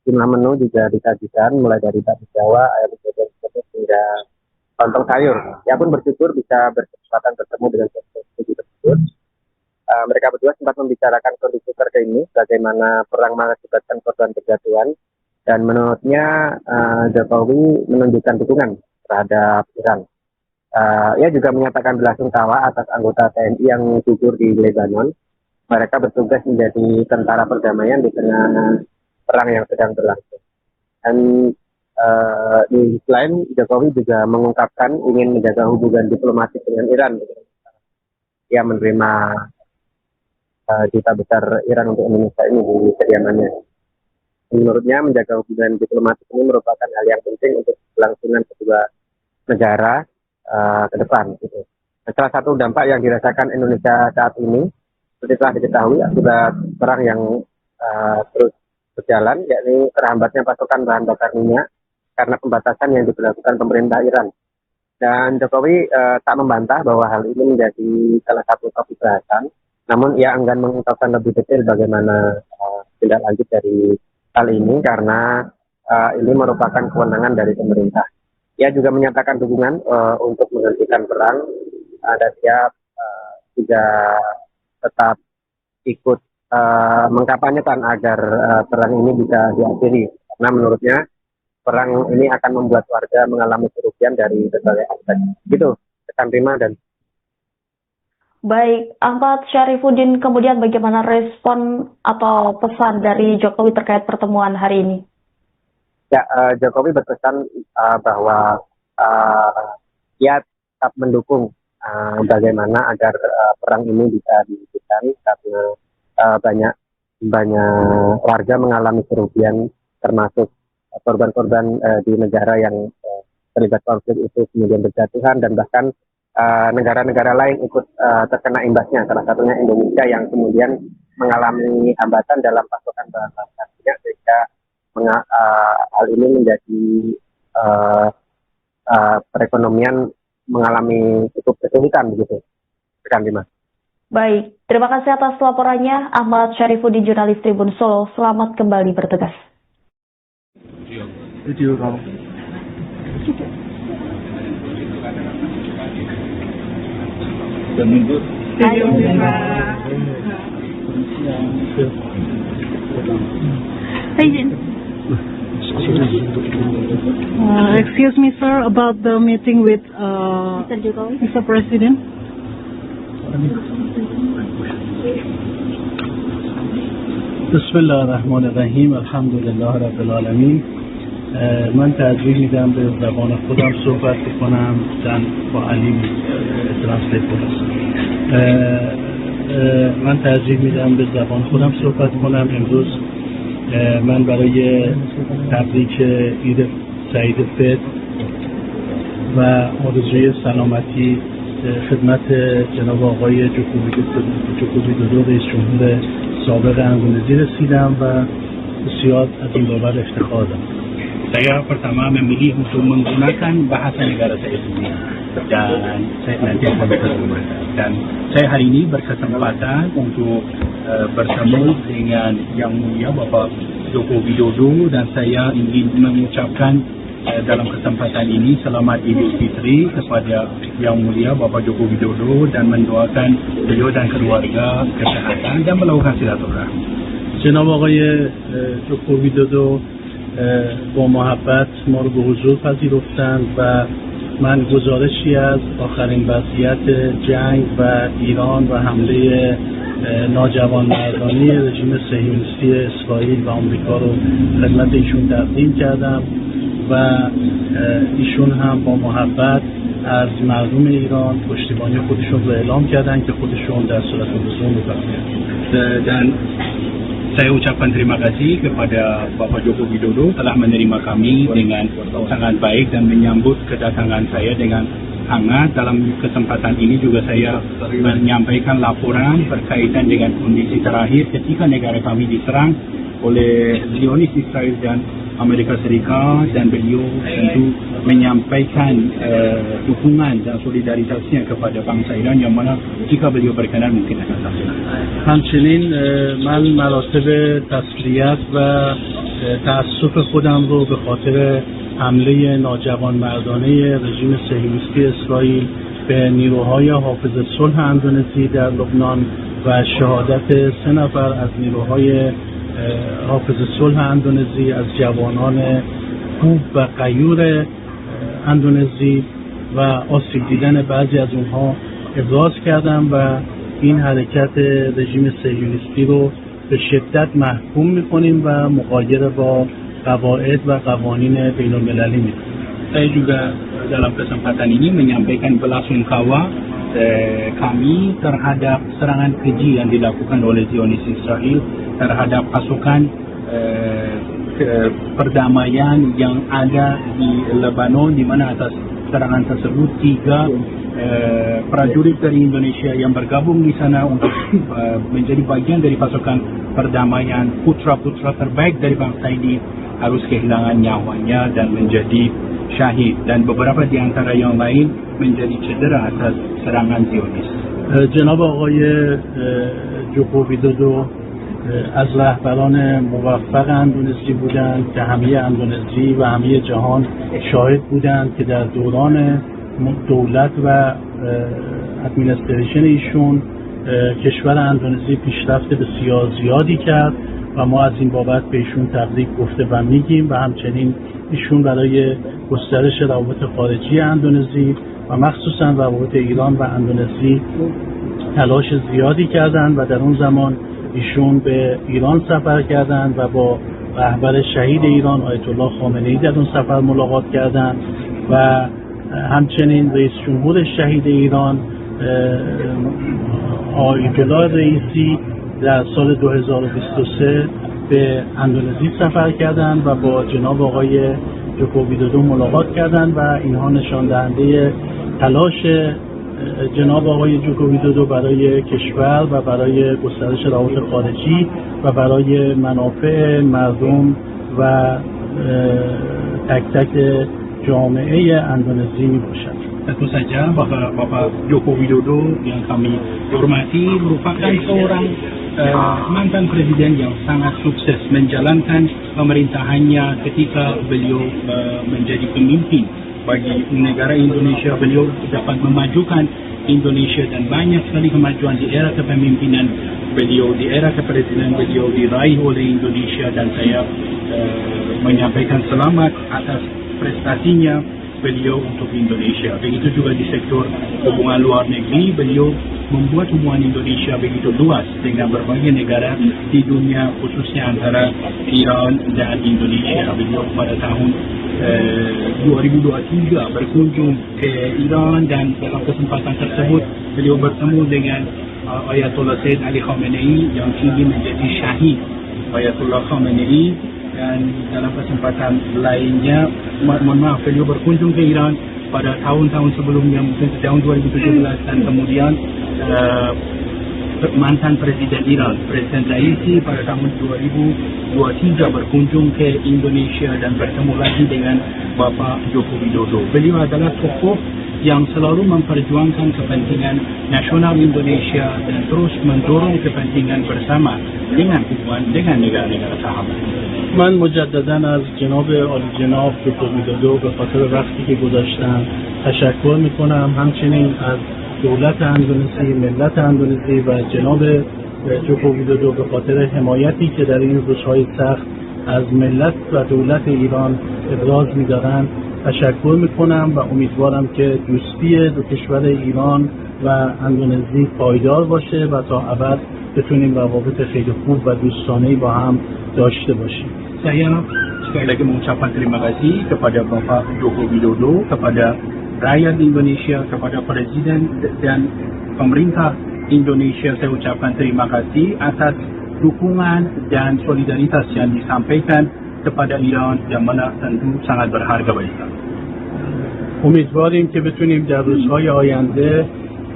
Jumlah menu juga disajikan mulai dari bakmi Jawa, ayam goreng, hingga lontong sayur. Ia pun bersyukur bisa berkesempatan bertemu dengan Presiden tersebut. Mereka berdua sempat membicarakan kondisi terkini, bagaimana perang mengakibatkan korban berjatuhan, dan menurutnya Jokowi menunjukkan dukungan terhadap Iran. Ia juga menyatakan belasungkawa atas anggota TNI yang gugur di Lebanon. Mereka bertugas menjadi tentara perdamaian di tengah perang yang sedang berlangsung. Dan di sisi lain, Jokowi juga mengungkapkan ingin menjaga hubungan diplomatik dengan Iran. Ia menerima Duta Besar Iran untuk Indonesia ini di kediamannya. Menurutnya, menjaga hubungan diplomatik ini merupakan hal yang penting untuk kelangsungan kedua negara ke depan. Gitu. Salah satu dampak yang dirasakan Indonesia saat ini, seperti telah diketahui, akibat perang yang terus berjalan, yakni terhambatnya pasokan bahan bakar minyak karena pembatasan yang diberlakukan pemerintah Iran. Dan Jokowi tak membantah bahwa hal ini menjadi salah satu topik bahasan, namun ia enggan mengungkapkan lebih detail bagaimana tindak lanjut dari hal ini karena ini merupakan kewenangan dari pemerintah. Ia juga menyatakan dukungan untuk menghentikan perang, dan ia juga tetap ikut mengkampanyekan agar perang ini bisa diakhiri. Karena menurutnya perang ini akan membuat warga mengalami kerugian dari berbagai aspek. Gitu, rekan Rima dan Baik, Ahmad Syarifuddin, kemudian bagaimana respon atau pesan dari Jokowi terkait pertemuan hari ini? Ya, Jokowi berpesan bahwa ia tetap mendukung bagaimana agar perang ini bisa dihentikan karena banyak warga mengalami kerugian, termasuk korban-korban di negara yang terlibat konflik itu kemudian berjatuhan, dan bahkan negara-negara lain ikut terkena imbasnya, salah satunya Indonesia yang kemudian mengalami hambatan dalam pasokan bahan bakar minyak, sehingga hal ini menjadi perekonomian mengalami cukup kesulitan begitu, rekan Bima. Baik, terima kasih atas laporannya Ahmad Syarifuddin, jurnalis Tribun Solo. Selamat kembali bertugas. Excuse me, sir, about the meeting with Mr. President. Bismillahirrahmanirrahim. Alhamdulillah Rabbil Alamin. من ترجیح میدم به زبان خودم صحبت بکنم با علی ترنسلیتور هستم. من ترجیح میدم به زبان خودم صحبت کنم. امروز من برای تبریک عید سعید فطر و آرزوی سلامتی خدمت جناب آقای جوکوی دودو رئیس جمهور سابق اندونزی رسیدم و بسیار از این بابت افتخار دارم. Saya pertama memilih untuk menggunakan bahasa negara saya sendiri dan saya nanti akan berkesempatan. Dan saya hari ini berkesempatan untuk bersama dengan Yang Mulia Bapak Joko Widodo dan saya ingin mengucapkan dalam kesempatan ini selamat Idul Fitri kepada Yang Mulia Bapak Joko Widodo dan mendoakan beliau dan keluarga kesehatan dan melakukan silaturahmi. جناب آقای جوکو ویدودو با محبت ما رو به حضور پذیرفتند و من گزارشی از آخرین وضعیت جنگ و ایران و حمله ناجوانمردانه رژیم صهیونیستی اسرائیل و آمریکا رو خدمت ایشون تقدیم کردم و ایشون هم با محبت از مردم ایران پشتیبانی خودشون رو اعلام کردن که خودشون در صورت لزوم dan saya ucapkan terima kasih kepada Bapak Joko Widodo telah menerima kami dengan sangat baik dan menyambut kedatangan saya dengan hangat. Dalam kesempatan ini juga saya menyampaikan laporan berkaitan dengan kondisi terakhir ketika negara kami diserang oleh Zionis Israel dan Amerika Serikat, dan beliau tentu menyampaikan dukungan dan solidaritasnya kepada bangsa Iran yang mana jika beliau berkenan mungkin akan terjadi. همچنین من مراتب تسلیت و تأسف خودم رو به خاطر حمله ناجوانمردانه رژیم صهیونیستی اسرائیل به نیروهای حافظ صلح اندونزی در لبنان و شهادت 3 نفر از نیروهای حافظ صلح اندونزی از جوانان خوب و غیور اندونزی و آسیب دیدن بعضی از اونها ابراز کردم و این حرکت رژیم صهیونیستی رو به شدت محکوم می‌کنیم و مغایر با قواعد و قوانین بین‌المللی می‌کنیم. Saya juga dalam kesempatan ini menyampaikan belasungkawa kami terhadap serangan keji yang dilakukan oleh Zionis Israel terhadap pasukan perdamaian yang ada di Lebanon, di mana atas serangan tersebut 3 prajurit dari Indonesia yang bergabung di sana untuk menjadi bagian dari pasukan perdamaian, putra-putra terbaik dari bangsa ini harus kehilangan nyawanya dan menjadi syahid, dan beberapa di antara yang lain menjadi cedera atas serangan Zionis. جناب آقای جوکو ویدودو از رهبران موفق اندونزی بودند که همه اندونزی و همه جهان شاهد بودند که در دوران دولت و ادمینستریشن ایشون کشور اندونزی پیشرفت بسیار زیادی کرد و ما از این بابت به ایشون تبریک گفته و میگیم و همچنین ایشون برای گسترش روابط خارجی اندونزی و مخصوصا روابط ایران و اندونزی تلاش زیادی کردند و در اون زمان ایشون به ایران سفر کردند و با رهبر شهید ایران آیت الله خامنه‌ای در اون سفر ملاقات کردند و همچنین رئیس جمهور شهید ایران آیت‌الله رئیسی در سال 2023 به اندونزی سفر کردند و با جناب آقای جوکو ویدودو ملاقات کردند و اینها نشان دهنده تلاش جناب آقای جوکو ویدودو برای کشور و برای گسترش روابط خارجی و برای منافع مردم و تک تک جامعه اندونزی می باشد. Tentu saja Bapak Joko Widodo yang kami hormati merupakan seorang mantan presiden yang sangat sukses menjalankan pemerintahannya ketika beliau menjadi pemimpin bagi negara Indonesia. Beliau dapat memajukan Indonesia dan banyak sekali kemajuan di era kepemimpinan beliau, di era kepresidenan beliau diraih oleh Indonesia, dan saya menyampaikan selamat atas prestasinya beliau untuk Indonesia. Begitu juga di sektor hubungan luar negeri, beliau membuat hubungan Indonesia begitu luas dengan berbagai negara di dunia, khususnya antara Iran dan Indonesia. Beliau pada tahun 2023 berkunjung ke Iran dan dalam kesempatan tersebut beliau bertemu dengan Ayatollah Sayyid Ali Khamenei yang kini menjadi syahid Ayatollah Khamenei, dan dalam kesempatan lainnya beliau berkunjung ke Iran pada tahun-tahun sebelumnya, mungkin tahun 2017, dan kemudian mantan Presiden Iran, Presiden Raisi pada tahun 2023 berkunjung ke Indonesia dan bertemu lagi dengan Bapak Joko Widodo. Beliau adalah tokoh yang selalu memperjuangkan kepentingan nasional Indonesia dan terus mendorong kepentingan bersama dengan hubungan dengan negara-negara sahabat. من مجددا از جناب عالی جناب جوکو ویدودو به خاطر وقتی که گذاشتن تشکر میکنم. همچنین از دولت اندونزی، ملت اندونزی و جناب جوکو ویدودو به خاطر حمایتی که در این روزهای سخت از ملت و دولت ایران ابراز می‌دارند تشکر میکنم و امیدوارم که دوستی دو کشور ایران و اندونزی پایدار باشه و تا ابد بتونیم روابط خیلی خوب و دوستانه‌ای با هم داشته باشیم. Saya sekali lagi mengucapkan terima kasih kepada Bapak Joko Widodo, kepada rakyat Indonesia, kepada Presiden dan pemerintah Indonesia. Saya ucapkan terima kasih atas dukungan dan solidaritas yang disampaikan kepada Iran yang mana tentu sangat berharga bagi kami. امیدواریم که بتونیم در روزهای آینده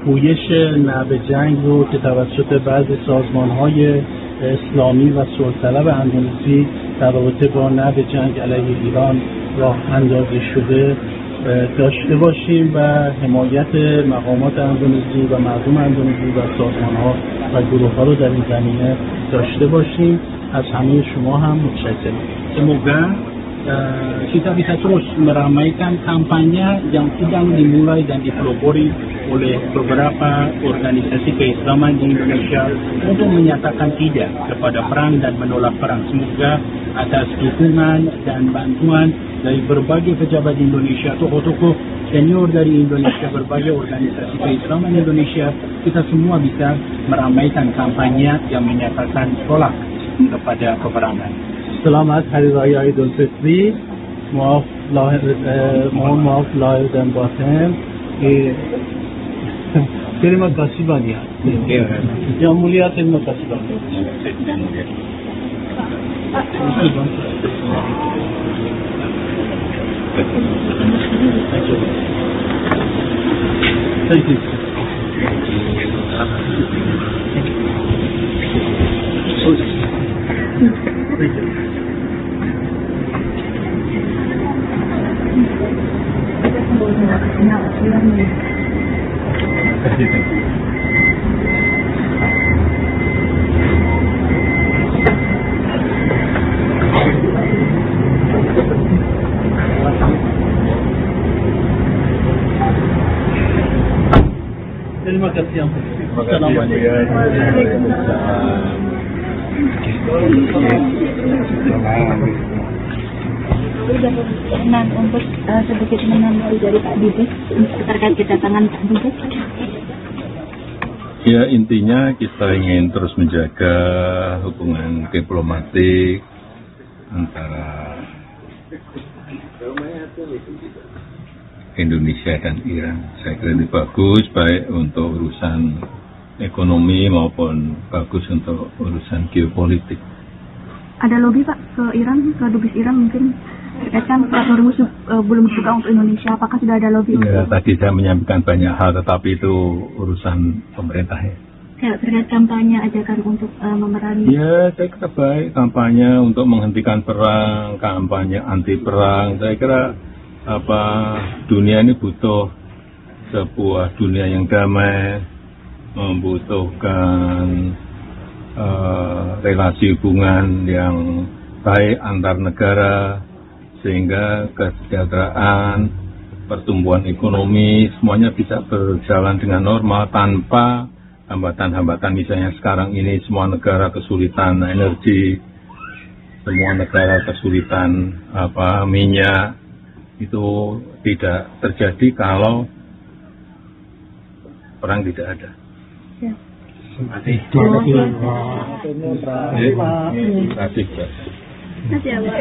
پویش نعب جنگ رو که توسط بعضی سازمان‌های اسلامی و صلح‌طلب اندونزی در رابطه با نعب جنگ علیه ایران راه اندازی شده داشته باشیم و حمایت مقامات اندونزی و مردم اندونزی و سازمان‌ها و گروه‌ها رو در این زمینه داشته باشیم. از همه شما هم متشکرم. Semoga kita bisa terus meramaikan kampanye yang sedang dimulai dan dipelopori oleh beberapa organisasi keislaman di Indonesia untuk menyatakan tidak kepada perang dan menolak perang. Semoga atas dukungan dan bantuan dari berbagai pejabat di Indonesia, tokoh-tokoh senior dari Indonesia, berbagai organisasi keislaman Indonesia, kita semua bisa meramaikan kampanye yang menyatakan tolak kepada peperangan. Selamat Hari Raya Idul Fitri, maaf lahir dan batin. Terima kasih banyak. Yang mulia, terima kasih banyak. Thank you. Thank you. Terima kasih. Dan untuk sedikit menambah dari Pak Dubes terkait kedatangan Pak Dubes. Ya, intinya kita ingin terus menjaga hubungan diplomatik antara Indonesia dan Iran. Saya kira ini bagus, baik untuk urusan ekonomi maupun bagus untuk urusan geopolitik. Ada lobby Pak ke Iran, ke Dubes Iran mungkin terkait kan Pak Hormuz belum dibuka untuk Indonesia. Apakah sudah ada lobby? Ya, tadi saya menyampaikan banyak hal, tetapi itu urusan pemerintah ya. Terkait kampanye ajakan untuk memerangi. Ya, saya kira baik kampanye untuk menghentikan perang, kampanye anti perang. Saya kira dunia ini butuh sebuah dunia yang damai, membutuhkan relasi hubungan yang baik antar negara, sehingga kesejahteraan, pertumbuhan ekonomi semuanya bisa berjalan dengan normal tanpa hambatan-hambatan. Misalnya sekarang ini semua negara kesulitan energi, semua negara kesulitan minyak, itu tidak terjadi kalau perang tidak ada. Ya. Terima kasih. Masih apa?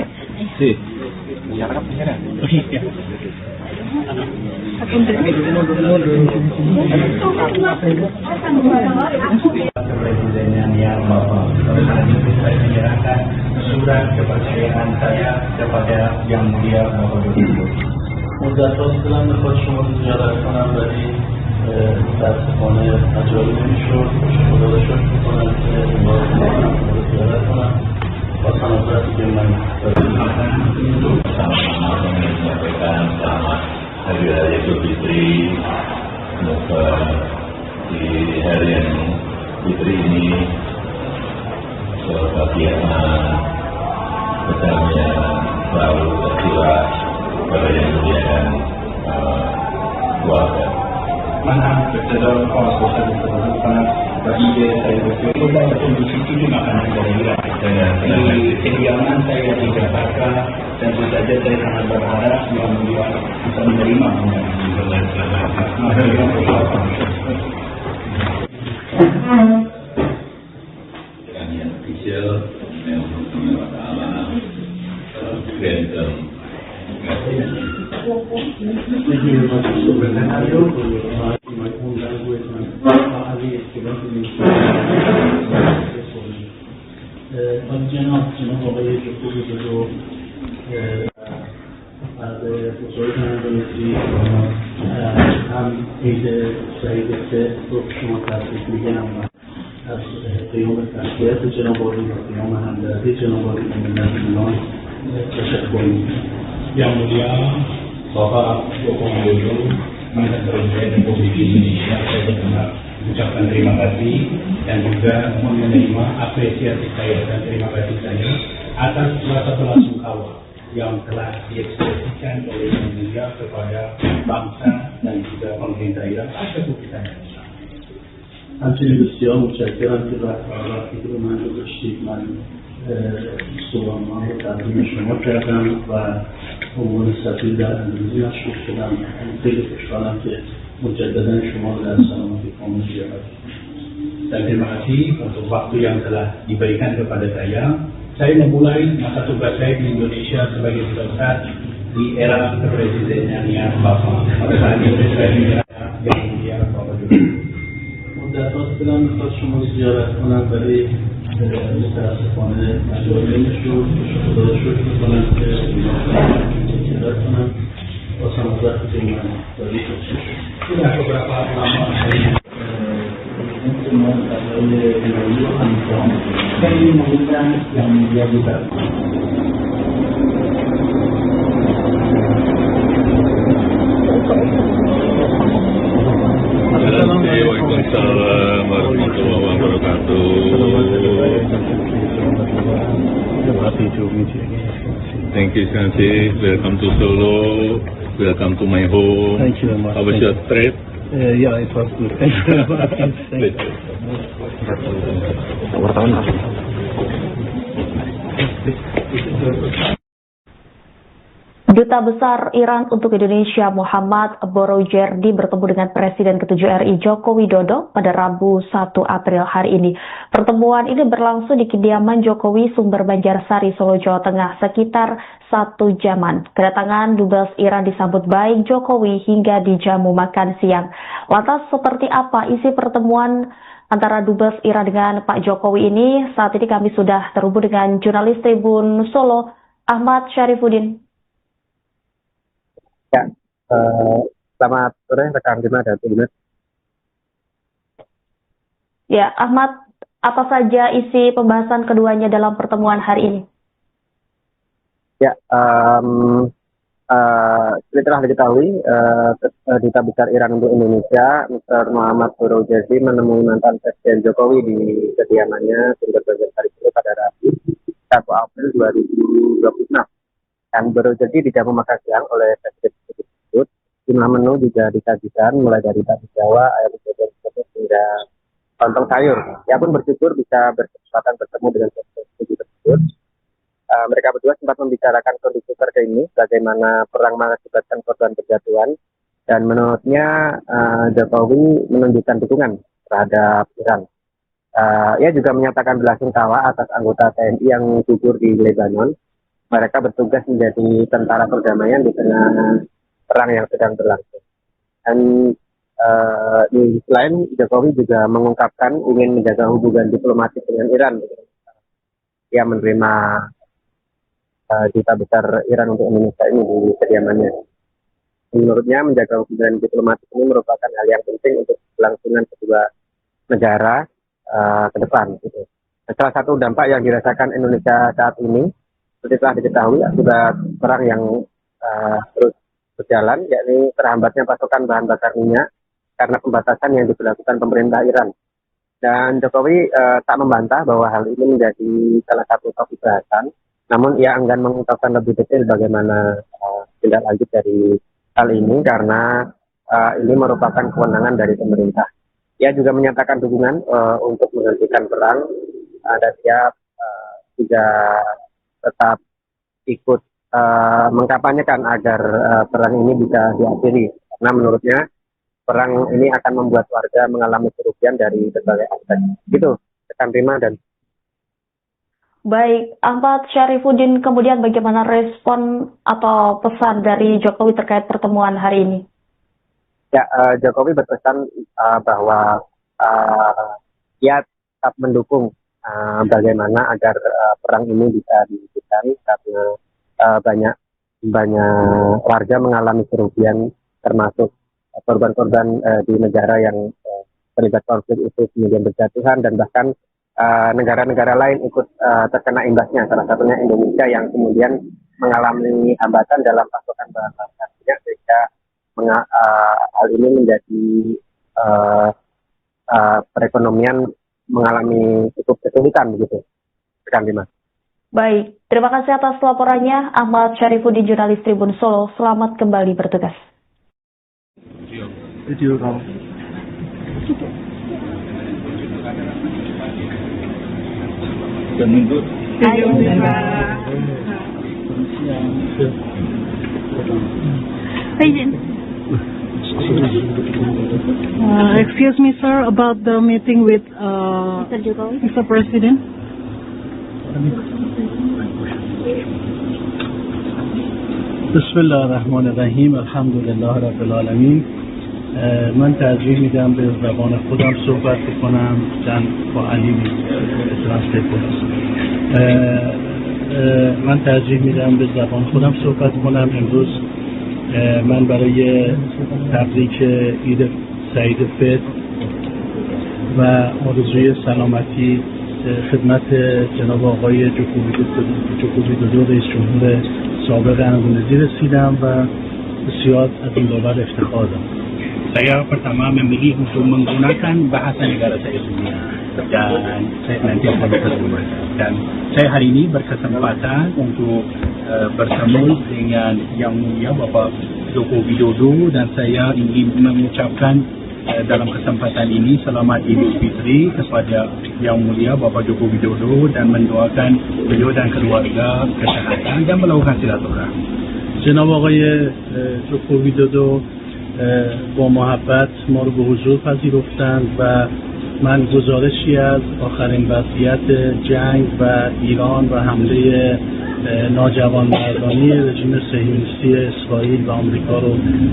Kepresidenan yang Bapak saya menyerahkan surat kepercayaan saya kepada Yang Mulia Bapak Widodo. مدت دلم میخواد شما رو زیارت کنم ولی متاسفانه مجالی نمیشد. خدا رو شکر میکنم که این بار رو زیارت کنم با تنظراتی که من Sama-sama menyampaikan selamat Hari Raya Idul Fitri. Semoga di hari yang Fitri ini kebahagiaan, kedamaian selalu tercurah kepada yang mulia dan keluarga. Mana betul kalau bisa disebutkan bagi saya betul di situ juga akan terjadi. Di kediaman saya di Jakarta dan tentu saja saya sangat berharap yang mulia bisa menerima Dengan yang official yang Grantham. Thank you very much, Secretary, for my own language and جناب آقای جوکووی دودو از بزرگ اندونزی هم عید سعید سه رو شما تبریک میگم و از قیام تسلیت جناب آقای و قیام همدردی جناب آقای ملت ایران تشکر میکنم. Yang mulia Bapak Joko Widodo, mantan Presiden Republik Indonesia, saya benar ucapkan terima kasih dan juga menerima apresiasi saya dan terima kasih saya atas rasa belasungkawa yang telah diekspresikan oleh Indonesia kepada bangsa dan juga pemerintah Iran atas keputusan Indonesia. همچنین بسیار متشکرم که وقتی که به من گذاشتید من سوالمان رو تقدیم شما کردم و عنوان سفیر در اندونزی مشغول شدم. خیلی خوشحالم که مجددا شما رو در سلامتی کامل زیارت dan terima kasih untuk waktu yang telah diberikan kepada saya. Saya memulai masa tugas saya di Indonesia sebagai duta besar di era kepresidenan Bapak pada saat itu saya yang mulia Bapak Widodo. مدت دلم میخواد شما رو زیارت کنم ولی متاسفانه مجال نمیشد. خدا رو شکر میکنم که زیارت کنم با تنظراتی که من دارید Sudah beberapa lama saya ingin mengundang Yang Mulia juga. Waalaikumsalam warahmatullahi wabarakatuh. Thank you, Sansi. Welcome to Solo. Welcome to my home. Thank you very much. How was your trip? Yeah, it was good. Thank you very much. Thank you. Duta Besar Iran untuk Indonesia Muhammad Borojerdi bertemu dengan Presiden ke-7 RI Joko Widodo pada Rabu 1 April hari ini. Pertemuan ini berlangsung di kediaman Jokowi Sumber Banjarsari, Solo, Jawa Tengah sekitar 1 jaman. Kedatangan Dubes Iran disambut baik Jokowi hingga dijamu makan siang. Lantas seperti apa isi pertemuan antara Dubes Iran dengan Pak Jokowi ini? Saat ini kami sudah terhubung dengan jurnalis Tribun Solo, Ahmad Syarifuddin. Ya, selamat sore rekan Bima dan Bima. Ya, Ahmad, apa saja isi pembahasan keduanya dalam pertemuan hari ini? Ya, seperti telah diketahui, Duta Besar Iran untuk Indonesia, Mr. Muhammad Borojerdi menemui mantan Presiden Jokowi di kediamannya Sumber Banjarsari pada Rabu 1 April 2026. Dan Borojerdi dijamu makan siang oleh Presiden tersebut. Jumlah menu juga disajikan mulai dari bakmi Jawa, ayam geprek hingga lontong sayur. Ia pun bersyukur bisa berkesempatan bertemu dengan Presiden tersebut Mereka berdua sempat membicarakan kondisi terkini, bagaimana perang mengakibatkan korban berjatuhan, dan menurutnya Jokowi menunjukkan dukungan terhadap Iran. Ia juga menyatakan belasungkawa atas anggota TNI yang gugur di Lebanon. Mereka bertugas menjadi tentara perdamaian di tengah perang yang sedang berlangsung. Dan di sisi lain, Jokowi juga mengungkapkan ingin menjaga hubungan diplomatik dengan Iran. Ia menerima duta besar Iran untuk Indonesia ini di kediamannya. Menurutnya menjaga hubungan diplomatik ini merupakan hal yang penting untuk kelangsungan kedua negara ke depan. Gitu. Salah satu dampak yang dirasakan Indonesia saat ini, seperti telah diketahui, akibat perang yang terus berjalan, yakni terhambatnya pasokan bahan bakar minyak karena pembatasan yang diberlakukan pemerintah Iran. Dan Jokowi tak membantah bahwa hal ini menjadi salah satu topik bahasan. Namun ia enggan mengungkapkan lebih detail bagaimana tindak lanjut dari hal ini karena ini merupakan kewenangan dari pemerintah. Ia juga menyatakan dukungan untuk menghentikan perang dan siap juga tetap ikut mengkampanyekan agar perang ini bisa diakhiri. Karena menurutnya perang ini akan membuat warga mengalami kerugian dari berbagai aspek. Gitu, rekan Rima dan Baik, Ahmad Syarifuddin, kemudian bagaimana respon atau pesan dari Jokowi terkait pertemuan hari ini? Ya, Jokowi berpesan bahwa ia tetap mendukung bagaimana agar perang ini bisa dihentikan karena banyak warga mengalami kerugian, termasuk korban-korban di negara yang terlibat konflik itu kemudian berjatuhan, dan bahkan negara-negara lain ikut terkena imbasnya, salah satunya Indonesia yang kemudian mengalami hambatan dalam pasokan bahan bakar minyak, sehingga hal ini menjadi perekonomian mengalami cukup kesulitan begitu. Rekan Dimas. Baik, terima kasih atas laporannya Ahmad Syarifuddin, jurnalis Tribun Solo. Selamat kembali bertugas. Excuse me, sir, about the meeting with Mr. President. Bismillahirrahmanirrahim. Alhamdulillah Rabbil Alamin. من ترجیح میدم به زبان خودم صحبت بکنم، با علی ترنسلیت کنم. من ترجیح میدم به زبان خودم صحبت کنم. امروز من برای تبریک عید سعید فطر و آرزوی سلامتی خدمت جناب آقای جوکوی دودو رئیس جمهور سابق اندونزی رسیدم و بسیار از این بابت افتخار دارم. Saya pertama memilih untuk menggunakan bahasa negara saya sendiri, dan saya nanti akan berterima. Dan saya hari ini berkesempatan untuk bertemu dengan Yang Mulia Bapak Joko Widodo, dan saya ingin mengucapkan dalam kesempatan ini selamat Idul Fitri kepada Yang Mulia Bapak Joko Widodo dan mendoakan beliau dan keluarga kesehatan dan melakukan silaturahmi. جناب آقای جوکو ویدودو با محبت ما رو به حضور پذیرفتند و من گزارشی از آخرین وضعیت جنگ و ایران و حمله ناجوانمردانه رژیم صهیونیستی اسرائیل و آمریکا رو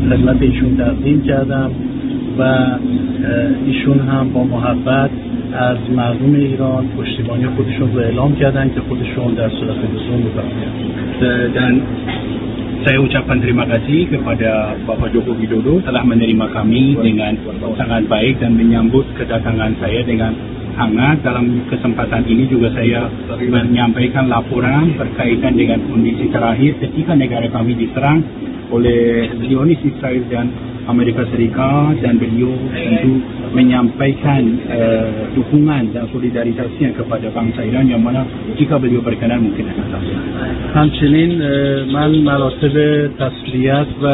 خدمت ایشون تقدیم کردم و ایشون هم با محبت از مردم ایران پشتیبانی خودشون رو اعلام کردن که خودشون در صورت لزوم dan saya ucapkan terima kasih kepada Bapak Joko Widodo telah menerima kami dengan sangat baik dan menyambut kedatangan saya dengan hangat. Dalam kesempatan ini juga saya menyampaikan laporan berkaitan dengan kondisi terakhir ketika negara kami diserang oleh Zionis Israel dan Amerika Serikat, dan beliau tentu menyampaikan dukungan dan solidaritasnya kepada bangsa Iran, yang mana jika beliau berkenan mungkin akan sampai. همچنین من مراتب تسلیت و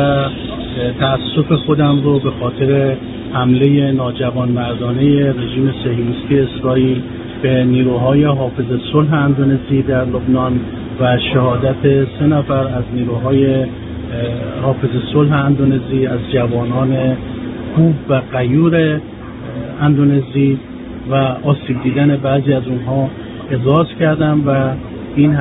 تأسف خودم رو به خاطر حمله ناجوانمردانه رژیم صهیونیستی اسرائیل به نیروهای حافظ صلح اندونزی در لبنان و و شهادت 3 نفر از نیروهای حافظ صلح اندونزی، از جوانان خوب و غیور اندونزی و آسیب دیدن بعضی از اونها اعزاز کردم و این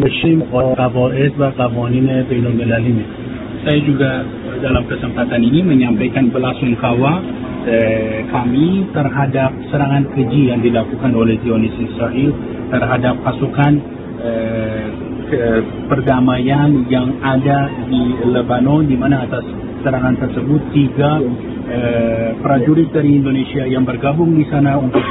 rejim قواعد و قوانین بین المللی میکنه. Saya juga dalam kesempatan ini menyampaikan belasungkawa kami terhadap serangan keji yang dilakukan oleh Zionis Israel terhadap pasukan perdamaian yang ada di Lebanon, di mana atas serangan tersebut 3 prajurit dari Indonesia yang bergabung di sana untuk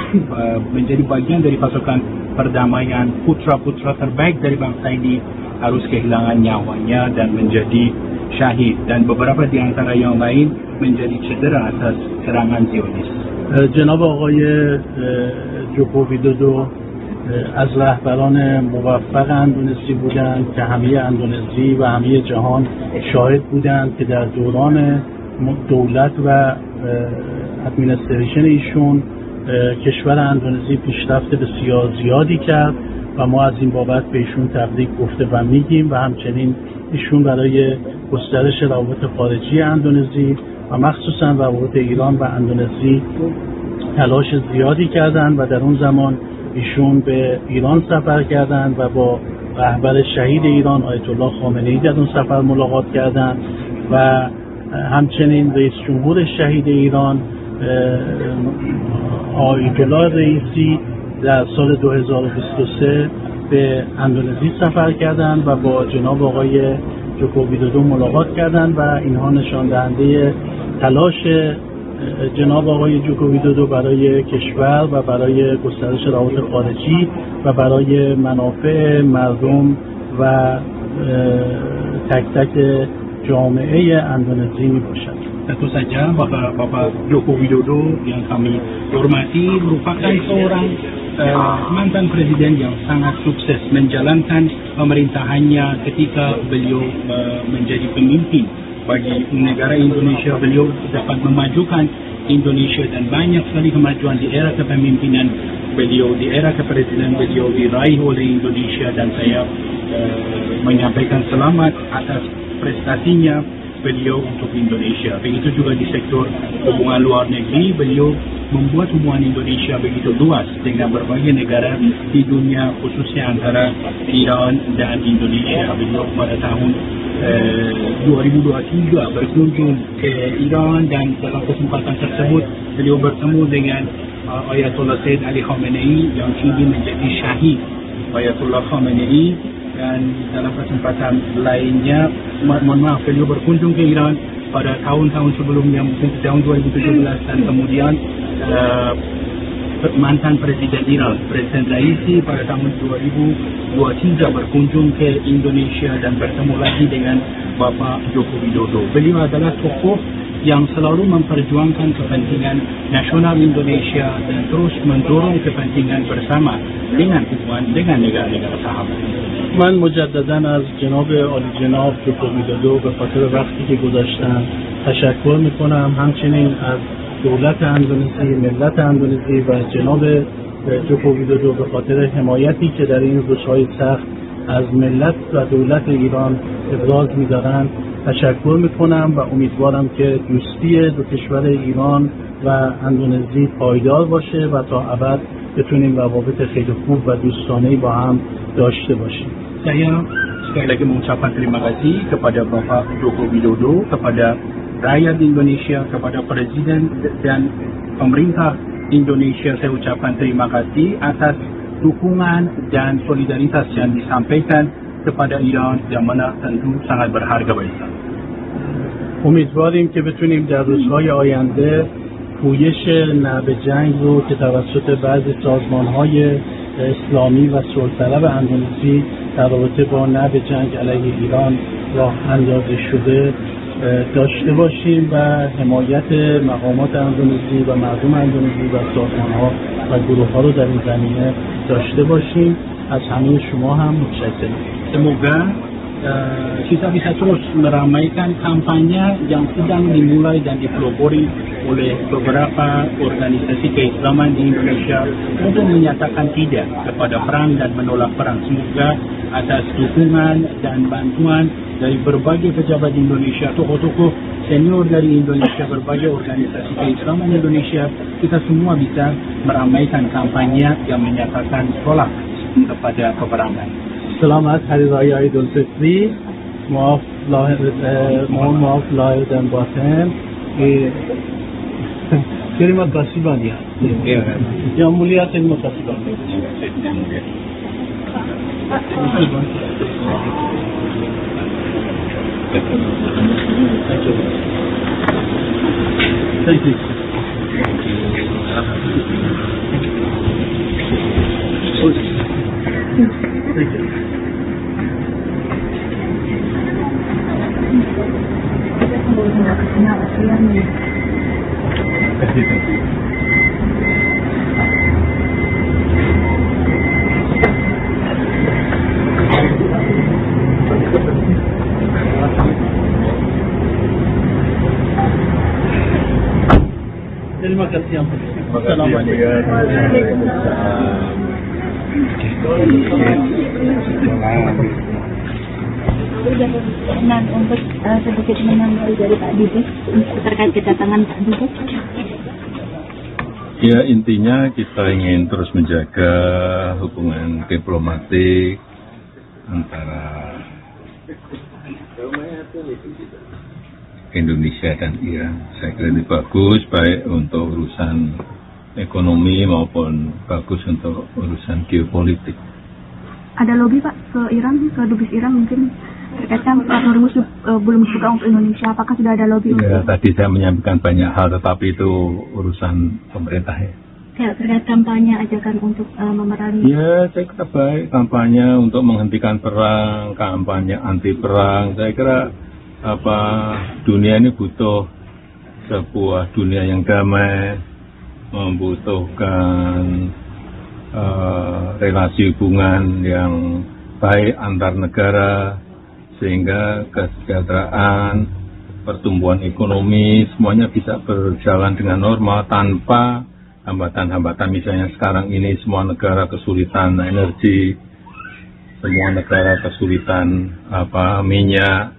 menjadi bagian dari pasukan perdamaian, putra-putra terbaik dari bangsa ini harus kehilangan nyawanya dan menjadi syahid, dan beberapa di antara yang lain menjadi cedera atas serangan Zionis. جناب آقای جوکو ویدودو از رهبران موفق اندونزی بودند که همه اندونزی و همه جهان شاهد بودند که در دوران دولت و ادمینستریشن ایشون کشور اندونزی پیشرفت بسیار زیادی کرد و ما از این بابت به ایشون تبریک گفته و میگیم و همچنین ایشون برای گسترش روابط خارجی اندونزی و مخصوصا روابط ایران و اندونزی تلاش زیادی کردند و در اون زمان ایشون به ایران سفر کردند و با رهبر شهید ایران آیت الله خامنه‌ای در اون سفر ملاقات کردند و همچنین رئیس جمهور شهید ایران آیت الله رئیسی در سال 2023 به اندونزی سفر کردند و با جناب آقای جوکو ویدودو ملاقات کردند و اینها نشان دهنده تلاش جناب آقای جوکو ویدودو برای کشور و برای گسترش روابط خارجی و برای منافع مردم و تک تک جامعه اندونزی می باشد. Tentu saja Bapak Joko Widodo yang kami hormati merupakan seorang mantan presiden yang sangat sukses menjalankan pemerintahannya ketika beliau menjadi pemimpin bagi negara Indonesia. Beliau dapat memajukan Indonesia dan banyak sekali kemajuan di era kepemimpinan beliau, di era kepresidenan beliau diraih oleh Indonesia, dan saya menyampaikan selamat atas prestasinya beliau untuk Indonesia. Begitu juga di sektor hubungan luar negeri, beliau membuat hubungan Indonesia begitu luas dengan berbagai negara di dunia, khususnya antara Iran dan Indonesia. Beliau pada tahun 2023 berkunjung ke Iran, dan dalam kesempatan tersebut beliau bertemu dengan Ayatollah Sayyid Ali Khamenei yang kini menjadi syahid Ayatollah Khamenei. Dan dalam kesempatan lainnya, mohon maaf, beliau berkunjung ke Iran pada tahun-tahun sebelumnya, mungkin tahun 2017, dan kemudian mantan Presiden Iran, Presiden Raisi pada tahun 2023 berkunjung ke Indonesia dan bertemu lagi dengan Bapak Joko Widodo. Beliau adalah tokoh yang selalu memperjuangkan kepentingan nasional Indonesia dan terus mendorong kepentingan bersama dengan hubungan dengan negara-negara sahabat. من مجددا از جناب عالی جناب جوکو ویدودو به خاطر وقتی که گذاشتن تشکر میکنم. همچنین از دولت اندونزی، ملت اندونزی و جناب جوکو ویدودو به خاطر حمایتی که در این روزهای سخت از ملت و دولت ایران ابراز می‌دارند تشکر میکنم و امیدوارم که دوستی دو کشور ایران و اندونزی پایدار باشه و تا ابد بتونیم روابط خیلی خوب و دوستانه‌ای با هم داشته باشیم. Saya sekali lagi mengucapkan terima kasih kepada Bapak Joko Widodo, kepada rakyat Indonesia, kepada Presiden dan pemerintah Indonesia. Saya ucapkan terima kasih atas dukungan dan solidaritas yang disampaikan kepada Iran yang mana tentu sangat berharga bagi kita. امیدواریم که بتونیم در روزهای آینده پویش نعب جنگ رو که توسط بعضی سازمان‌های اسلامی و صلح‌طلب اندونزی در رابطه با نعب جنگ علیه ایران راه اندازی شده داشته باشیم و حمایت مقامات اندونزی و مردم اندونزی و سازمان‌ها و گروه‌ها رو در این زمینه داشته باشیم. از همه شما هم متشکرم. Semoga kita bisa terus meramaikan kampanye yang sedang dimulai dan dipelopori oleh beberapa organisasi keislaman di Indonesia untuk menyatakan tidak kepada perang dan menolak perang. Semoga atas dukungan dan bantuan dari berbagai pejabat di Indonesia, tokoh-tokoh senior dari Indonesia, berbagai organisasi keislaman Indonesia, kita semua bisa meramaikan kampanye yang menyatakan tolak kepada peperangan. Selamat Hari Raya Idul Fitri, mohon maaf lahir dan batin. Terima kasih banyak. Yang mulia, terima kasih banyak. Thank you. Thank you. Terima kasih yang Dan untuk sedikit menambah dari Pak Dubes terkait kedatangan Pak Dubes. Ya, intinya kita ingin terus menjaga hubungan diplomatik antara Indonesia dan Iran. Saya kira ini bagus, baik untuk urusan ekonomi maupun bagus untuk urusan geopolitik. Ada lobby Pak ke Iran, ke Dubes Iran mungkin terkaitkan Pak Hormuz belum suka untuk Indonesia. Apakah sudah ada lobby? Ya, tadi saya menyampaikan banyak hal, tetapi itu urusan pemerintah ya. Ya, terkait kampanye ajakan untuk memerangi. Ya, saya kira baik kampanye untuk menghentikan perang, kampanye anti perang. Saya kira dunia ini butuh sebuah dunia yang damai, membutuhkan relasi hubungan yang baik antar negara, sehingga kesejahteraan, pertumbuhan ekonomi semuanya bisa berjalan dengan normal tanpa hambatan-hambatan. Misalnya sekarang ini semua negara kesulitan energi, semua negara kesulitan minyak,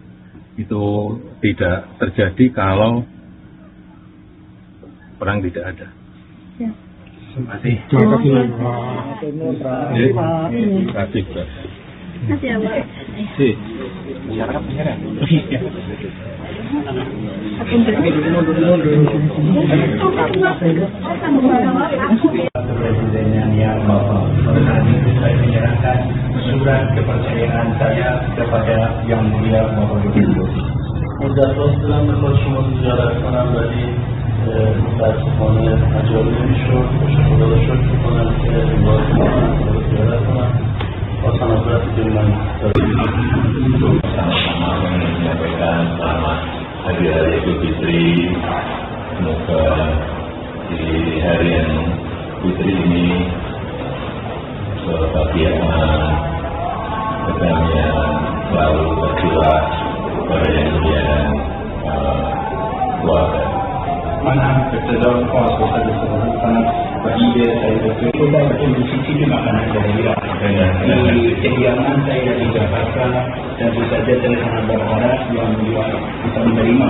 itu tidak terjadi kalau perang tidak ada. Ya. Terima kasih. Terima kasih. Terima kasih. Terima kasih ya Pak. Presiden yang saya menyerahkan surat kepercayaan saya kepada Yang Mulia Bapak Dubes. در داستان میخواد شما زیارت کنم ولی متاسفانه مجالی نمیشد. خدا رو شکر میکنم که امروز زیارت کنم با تنظرات جمعی Sama-sama menyampaikan selamat Hari Raya Idul Fitri. Semoga di hari yang Fitri ini kebahagiaan, kedamaian selalu tercurah kepada Yang Mulia dan keluarga. Mana kesedang kuasa saya sebutkan bagi dia saya betul betul di sisi di makanan saya di kediaman saya di Jakarta, dan tentu saja saya sangat berharap Yang Mulia bisa menerima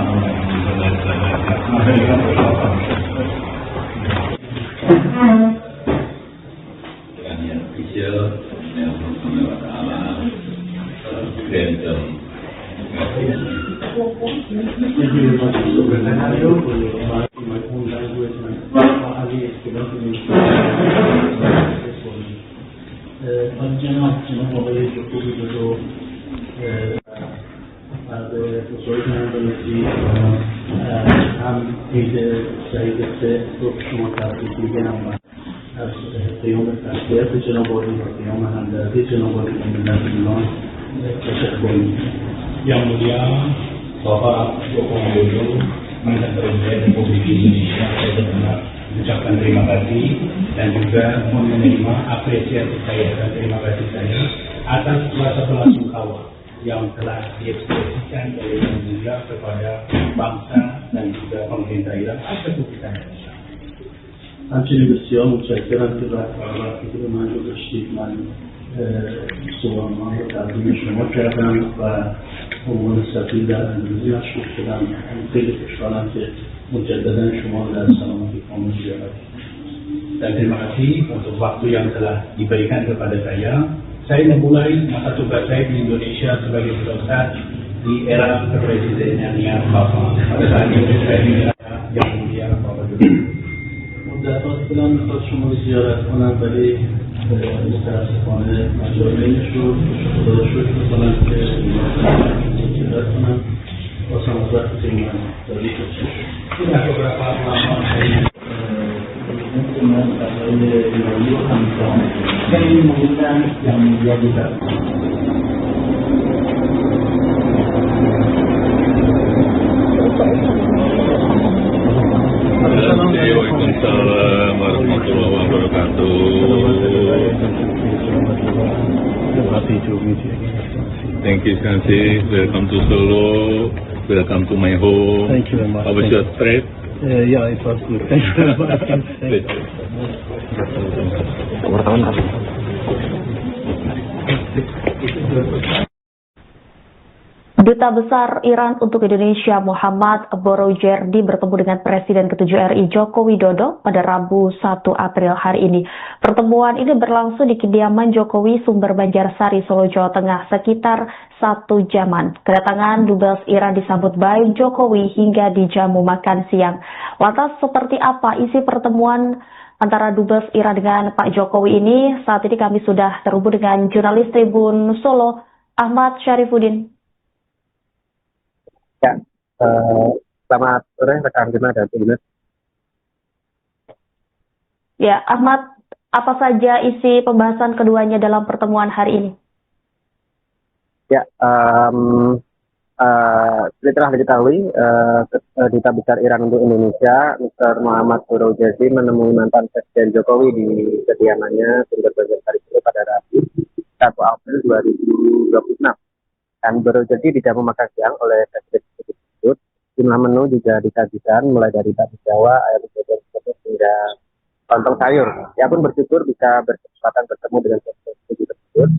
Yang official yang Subhanahu wa Ta'ala Grantham. جناب آقای جوکووی دودو بعد بزرگ اندونزی هم عید سعید سه رو شما تبریک میگم و از قیام تسلیت جناب آقای و قیام همدردی جناب آقای ملت ایران تشکر میکنم. Yang Mulia Bapak Joko Widodo, mantan Presiden Republik Indonesia, saya benar mengucapkan terima kasih dan juga menerima apresiasi saya dan terima kasih saya atas rasa belasungkawa yang telah diekspresikan oleh Yang Mulia kepada bangsa dan juga pemerintah Iran atas keputusan Indonesia. همچنین بسیار متشکرم که وقتی که به من رو داشتید من سوالنامه رو تقدیم شما کردم و عنوان سفیر در اندونزی مشغول شدم. خیلی خوشحالم که مجددا شما رو در سلامتی کامل زیارت. Dan terima kasih untuk waktu yang telah diberikan kepada saya. Saya memulai masa tugas saya di Indonesia sebagai duta di era kepresidenannya Bapak. Pada saat itu saya diminta Yang Mulia Bapak Jokowi. مدت دلم میخواد شما رو زیارت کنم ولی متاسفانه مجال نمیشد. خدا رو شکر میکنم که زیارت کنم واسه وقت که من داری Sudah beberapa lama saya من برای ایرانی رو همکار خیلی مهمتر Yang Mulia juga. Waalaikumsalam warahmatullahi wabarakatuh. Thank you, Sansi. Welcome to Solo. Welcome to my home. Thank you very much. How was your trip? Yeah, it was good. Thank you very much. Thank you. Duta Besar Iran untuk Indonesia Muhammad Borojerdi bertemu dengan Presiden ke-7 RI Joko Widodo pada Rabu 1 April hari ini. Pertemuan ini berlangsung di kediaman Jokowi Sumber Banjarsari, Solo, Jawa Tengah sekitar 1 jaman. Kedatangan Dubes Iran disambut baik Jokowi hingga dijamu makan siang. Lantas seperti apa isi pertemuan antara Dubes Iran dengan Pak Jokowi ini? Saat ini kami sudah terhubung dengan jurnalis Tribun Solo, Ahmad Syarifuddin. Ya, selamat sore rekan Bima dan Tulis. Ya, Ahmad, apa saja isi pembahasan keduanya dalam pertemuan hari ini? Ya, seperti telah diketahui, Duta Besar Iran untuk Indonesia, Mr. Muhammad Borojerdi menemui mantan Presiden Jokowi di kediamannya Sumber Banjarsari pada Rabu 1 April 2026. Dan Borojerdi dijamu makan siang oleh Presiden tersebut. Jumlah menu juga disajikan mulai dari bakmi Jawa, ayam geprek hingga lontong sayur. Ia pun bersyukur bisa berkesempatan bertemu dengan Presiden tersebut.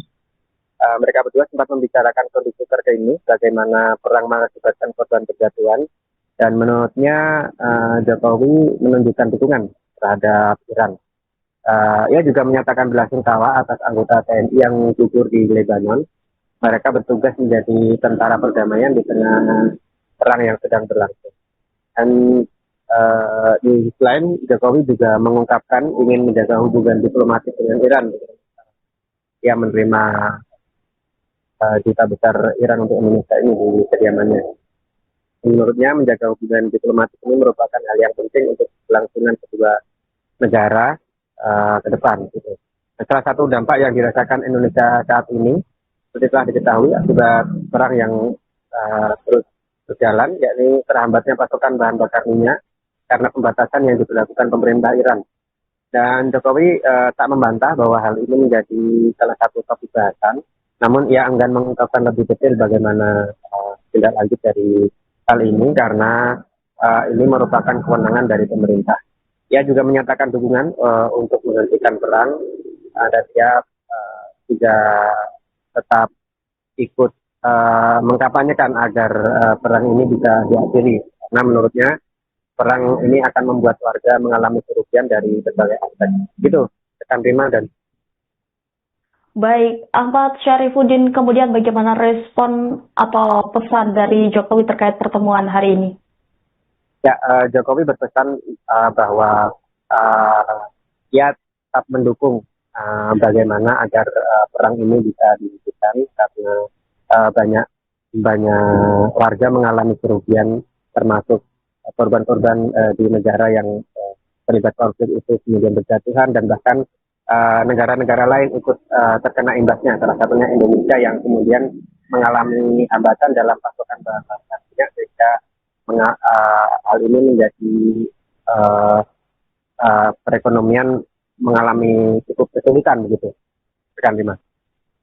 Mereka berdua sempat membicarakan kondisi terkini, bagaimana perang mengakibatkan korban berjatuhan, dan menurutnya Jokowi menunjukkan dukungan terhadap Iran. Ia juga menyatakan belasungkawa atas anggota TNI yang gugur di Lebanon. Mereka bertugas menjadi tentara perdamaian di tengah perang yang sedang berlangsung. Dan di sisi lain, Jokowi juga mengungkapkan ingin menjaga hubungan diplomatik dengan Iran. Ia menerima Duta Besar Iran untuk Indonesia ini di kediamannya. Menurutnya, menjaga hubungan diplomatik ini merupakan hal yang penting untuk kelangsungan kedua negara ke depan. Gitu. Salah satu dampak yang dirasakan Indonesia saat ini, seperti telah diketahui, akibat perang yang terus berjalan, yakni terhambatnya pasokan bahan bakar minyak karena pembatasan yang diberlakukan pemerintah Iran. Dan Jokowi tak membantah bahwa hal ini menjadi salah satu topik bahasan, namun ia enggan mengungkapkan lebih detail bagaimana tindak lanjut dari hal ini karena ini merupakan kewenangan dari pemerintah. Ia juga menyatakan dukungan untuk menghentikan perang, dan ia juga tetap ikut mengkampanyekan agar perang ini bisa diakhiri. Karena menurutnya perang ini akan membuat warga mengalami kerugian dari berbagai aspek. Gitu, rekan Rima dan Baik, Ahmad Syarifuddin, kemudian bagaimana respon atau pesan dari Jokowi terkait pertemuan hari ini? Ya, Jokowi berpesan bahwa ia tetap mendukung bagaimana agar perang ini bisa dihentikan karena banyak warga mengalami kerugian, termasuk korban-korban di negara yang terlibat konflik itu kemudian berjatuhan, dan bahkan negara-negara lain ikut terkena imbasnya, salah satunya Indonesia yang kemudian mengalami hambatan dalam pasokan bahan bakar minyak, sehingga hal ini menjadi perekonomian mengalami cukup kesulitan begitu, rekan Dimas.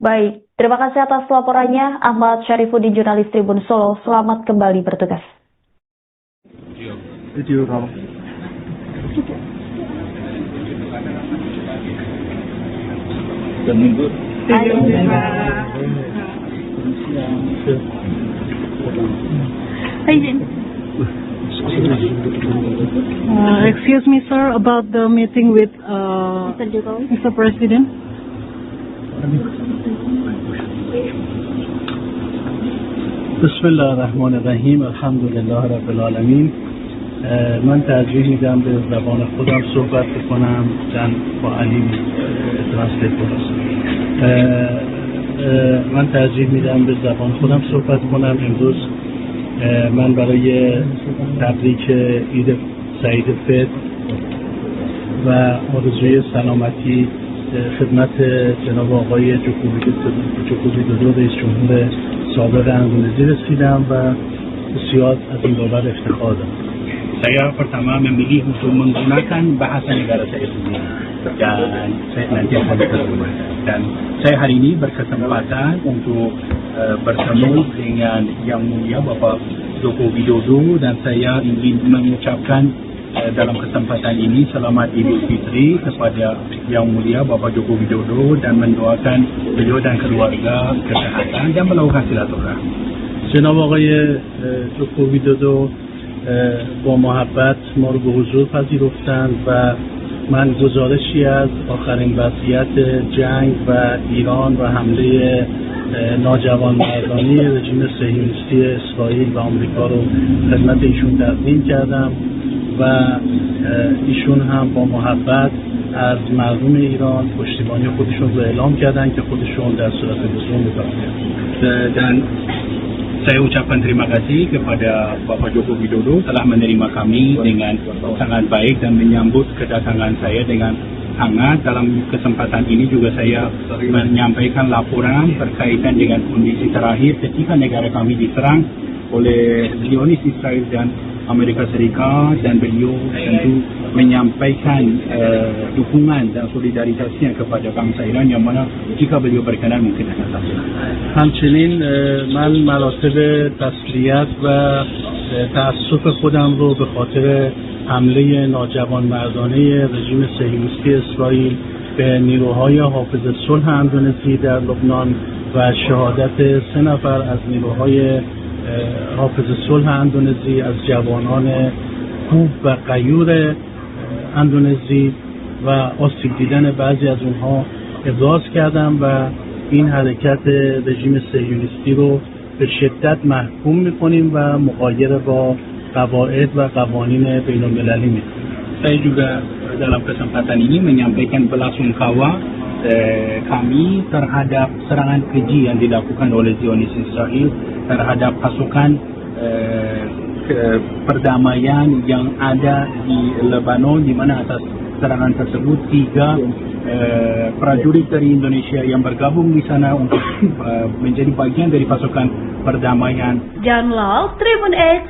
Baik, terima kasih atas laporannya Ahmad Syarifuddin, jurnalis Tribun Solo. Selamat kembali bertugas. Excuse me, sir, about the meeting with Mr. President. Bismillahirrahmanirrahim. Alhamdulillah Rabbil Alamin. من ترجیح میدم به زبان خودم صحبت بکنم، چند با علی ترنسلیت کنم. من ترجیح میدم به زبان خودم صحبت کنم. امروز من برای تبریک عید سعید فطر و آرزوی سلامتی خدمت جناب آقای جوکوی دودو رئیس جمهور سابق اندونزی رسیدم و بسیار از این بابت افتخار دارم. Saya pertama memilih untuk menggunakan bahasa negara saya sendiri dan saya nanti akan berterima. Dan saya hari ini berkesempatan untuk bertemu dengan Yang Mulia Bapak Joko Widodo dan saya ingin mengucapkan dalam kesempatan ini selamat Idul Fitri kepada Yang Mulia Bapak Joko Widodo dan mendoakan beliau dan keluarga kesehatan dan melakukan silaturahmi. جناب آقای جوکو ویدودو با محبت ما رو به حضور پذیرفتند و من گزارشی از آخرین وضعیت جنگ و ایران و حمله ناجوانمردانه رژیم صهیونیستی اسرائیل و آمریکا رو خدمت ایشون تقدیم کردم و ایشون هم با محبت از مردم ایران پشتیبانی خودشون رو اعلام کردن که خودشون در صورت لزوم می‌کنند. Dan saya ucapkan terima kasih kepada Bapak Joko Widodo telah menerima kami dengan sangat baik dan menyambut kedatangan saya dengan hangat. Dalam kesempatan ini juga saya menyampaikan laporan berkaitan dengan kondisi terakhir ketika negara kami diserang oleh Zionis Israel dan Amerika Serikat, dan beliau tentu menyampaikan dukungan dan solidaritasnya kepada bangsa Iran yang mana jika beliau berkenan mungkin akan saksikan. همچنین من مراتب تسلیت و تأسف خودم رو به خاطر حمله ناجوانمردانه رژیم صهیونیستی اسرائیل به نیروهای حافظ صلح اندونزی در لبنان و شهادت 3 نفر از نیروهای حافظ صلح اندونزی از جوانان خوب و غیور اندونزی و آسیب دیدن بعضی از اونها ابراز کردم و این حرکت رژیم صهیونیستی رو به شدت محکوم می‌کنیم و مغایر با قواعد و قوانین بین‌المللی می‌کنیم. Saya juga dalam kesempatan ini menyampaikan belasungkawa kami terhadap serangan keji yang dilakukan oleh Zionis Israel terhadap pasukan perdamaian yang ada di Lebanon, di mana atas serangan tersebut 3 prajurit dari Indonesia yang bergabung di sana untuk menjadi bagian dari pasukan perdamaian. Download Tribun X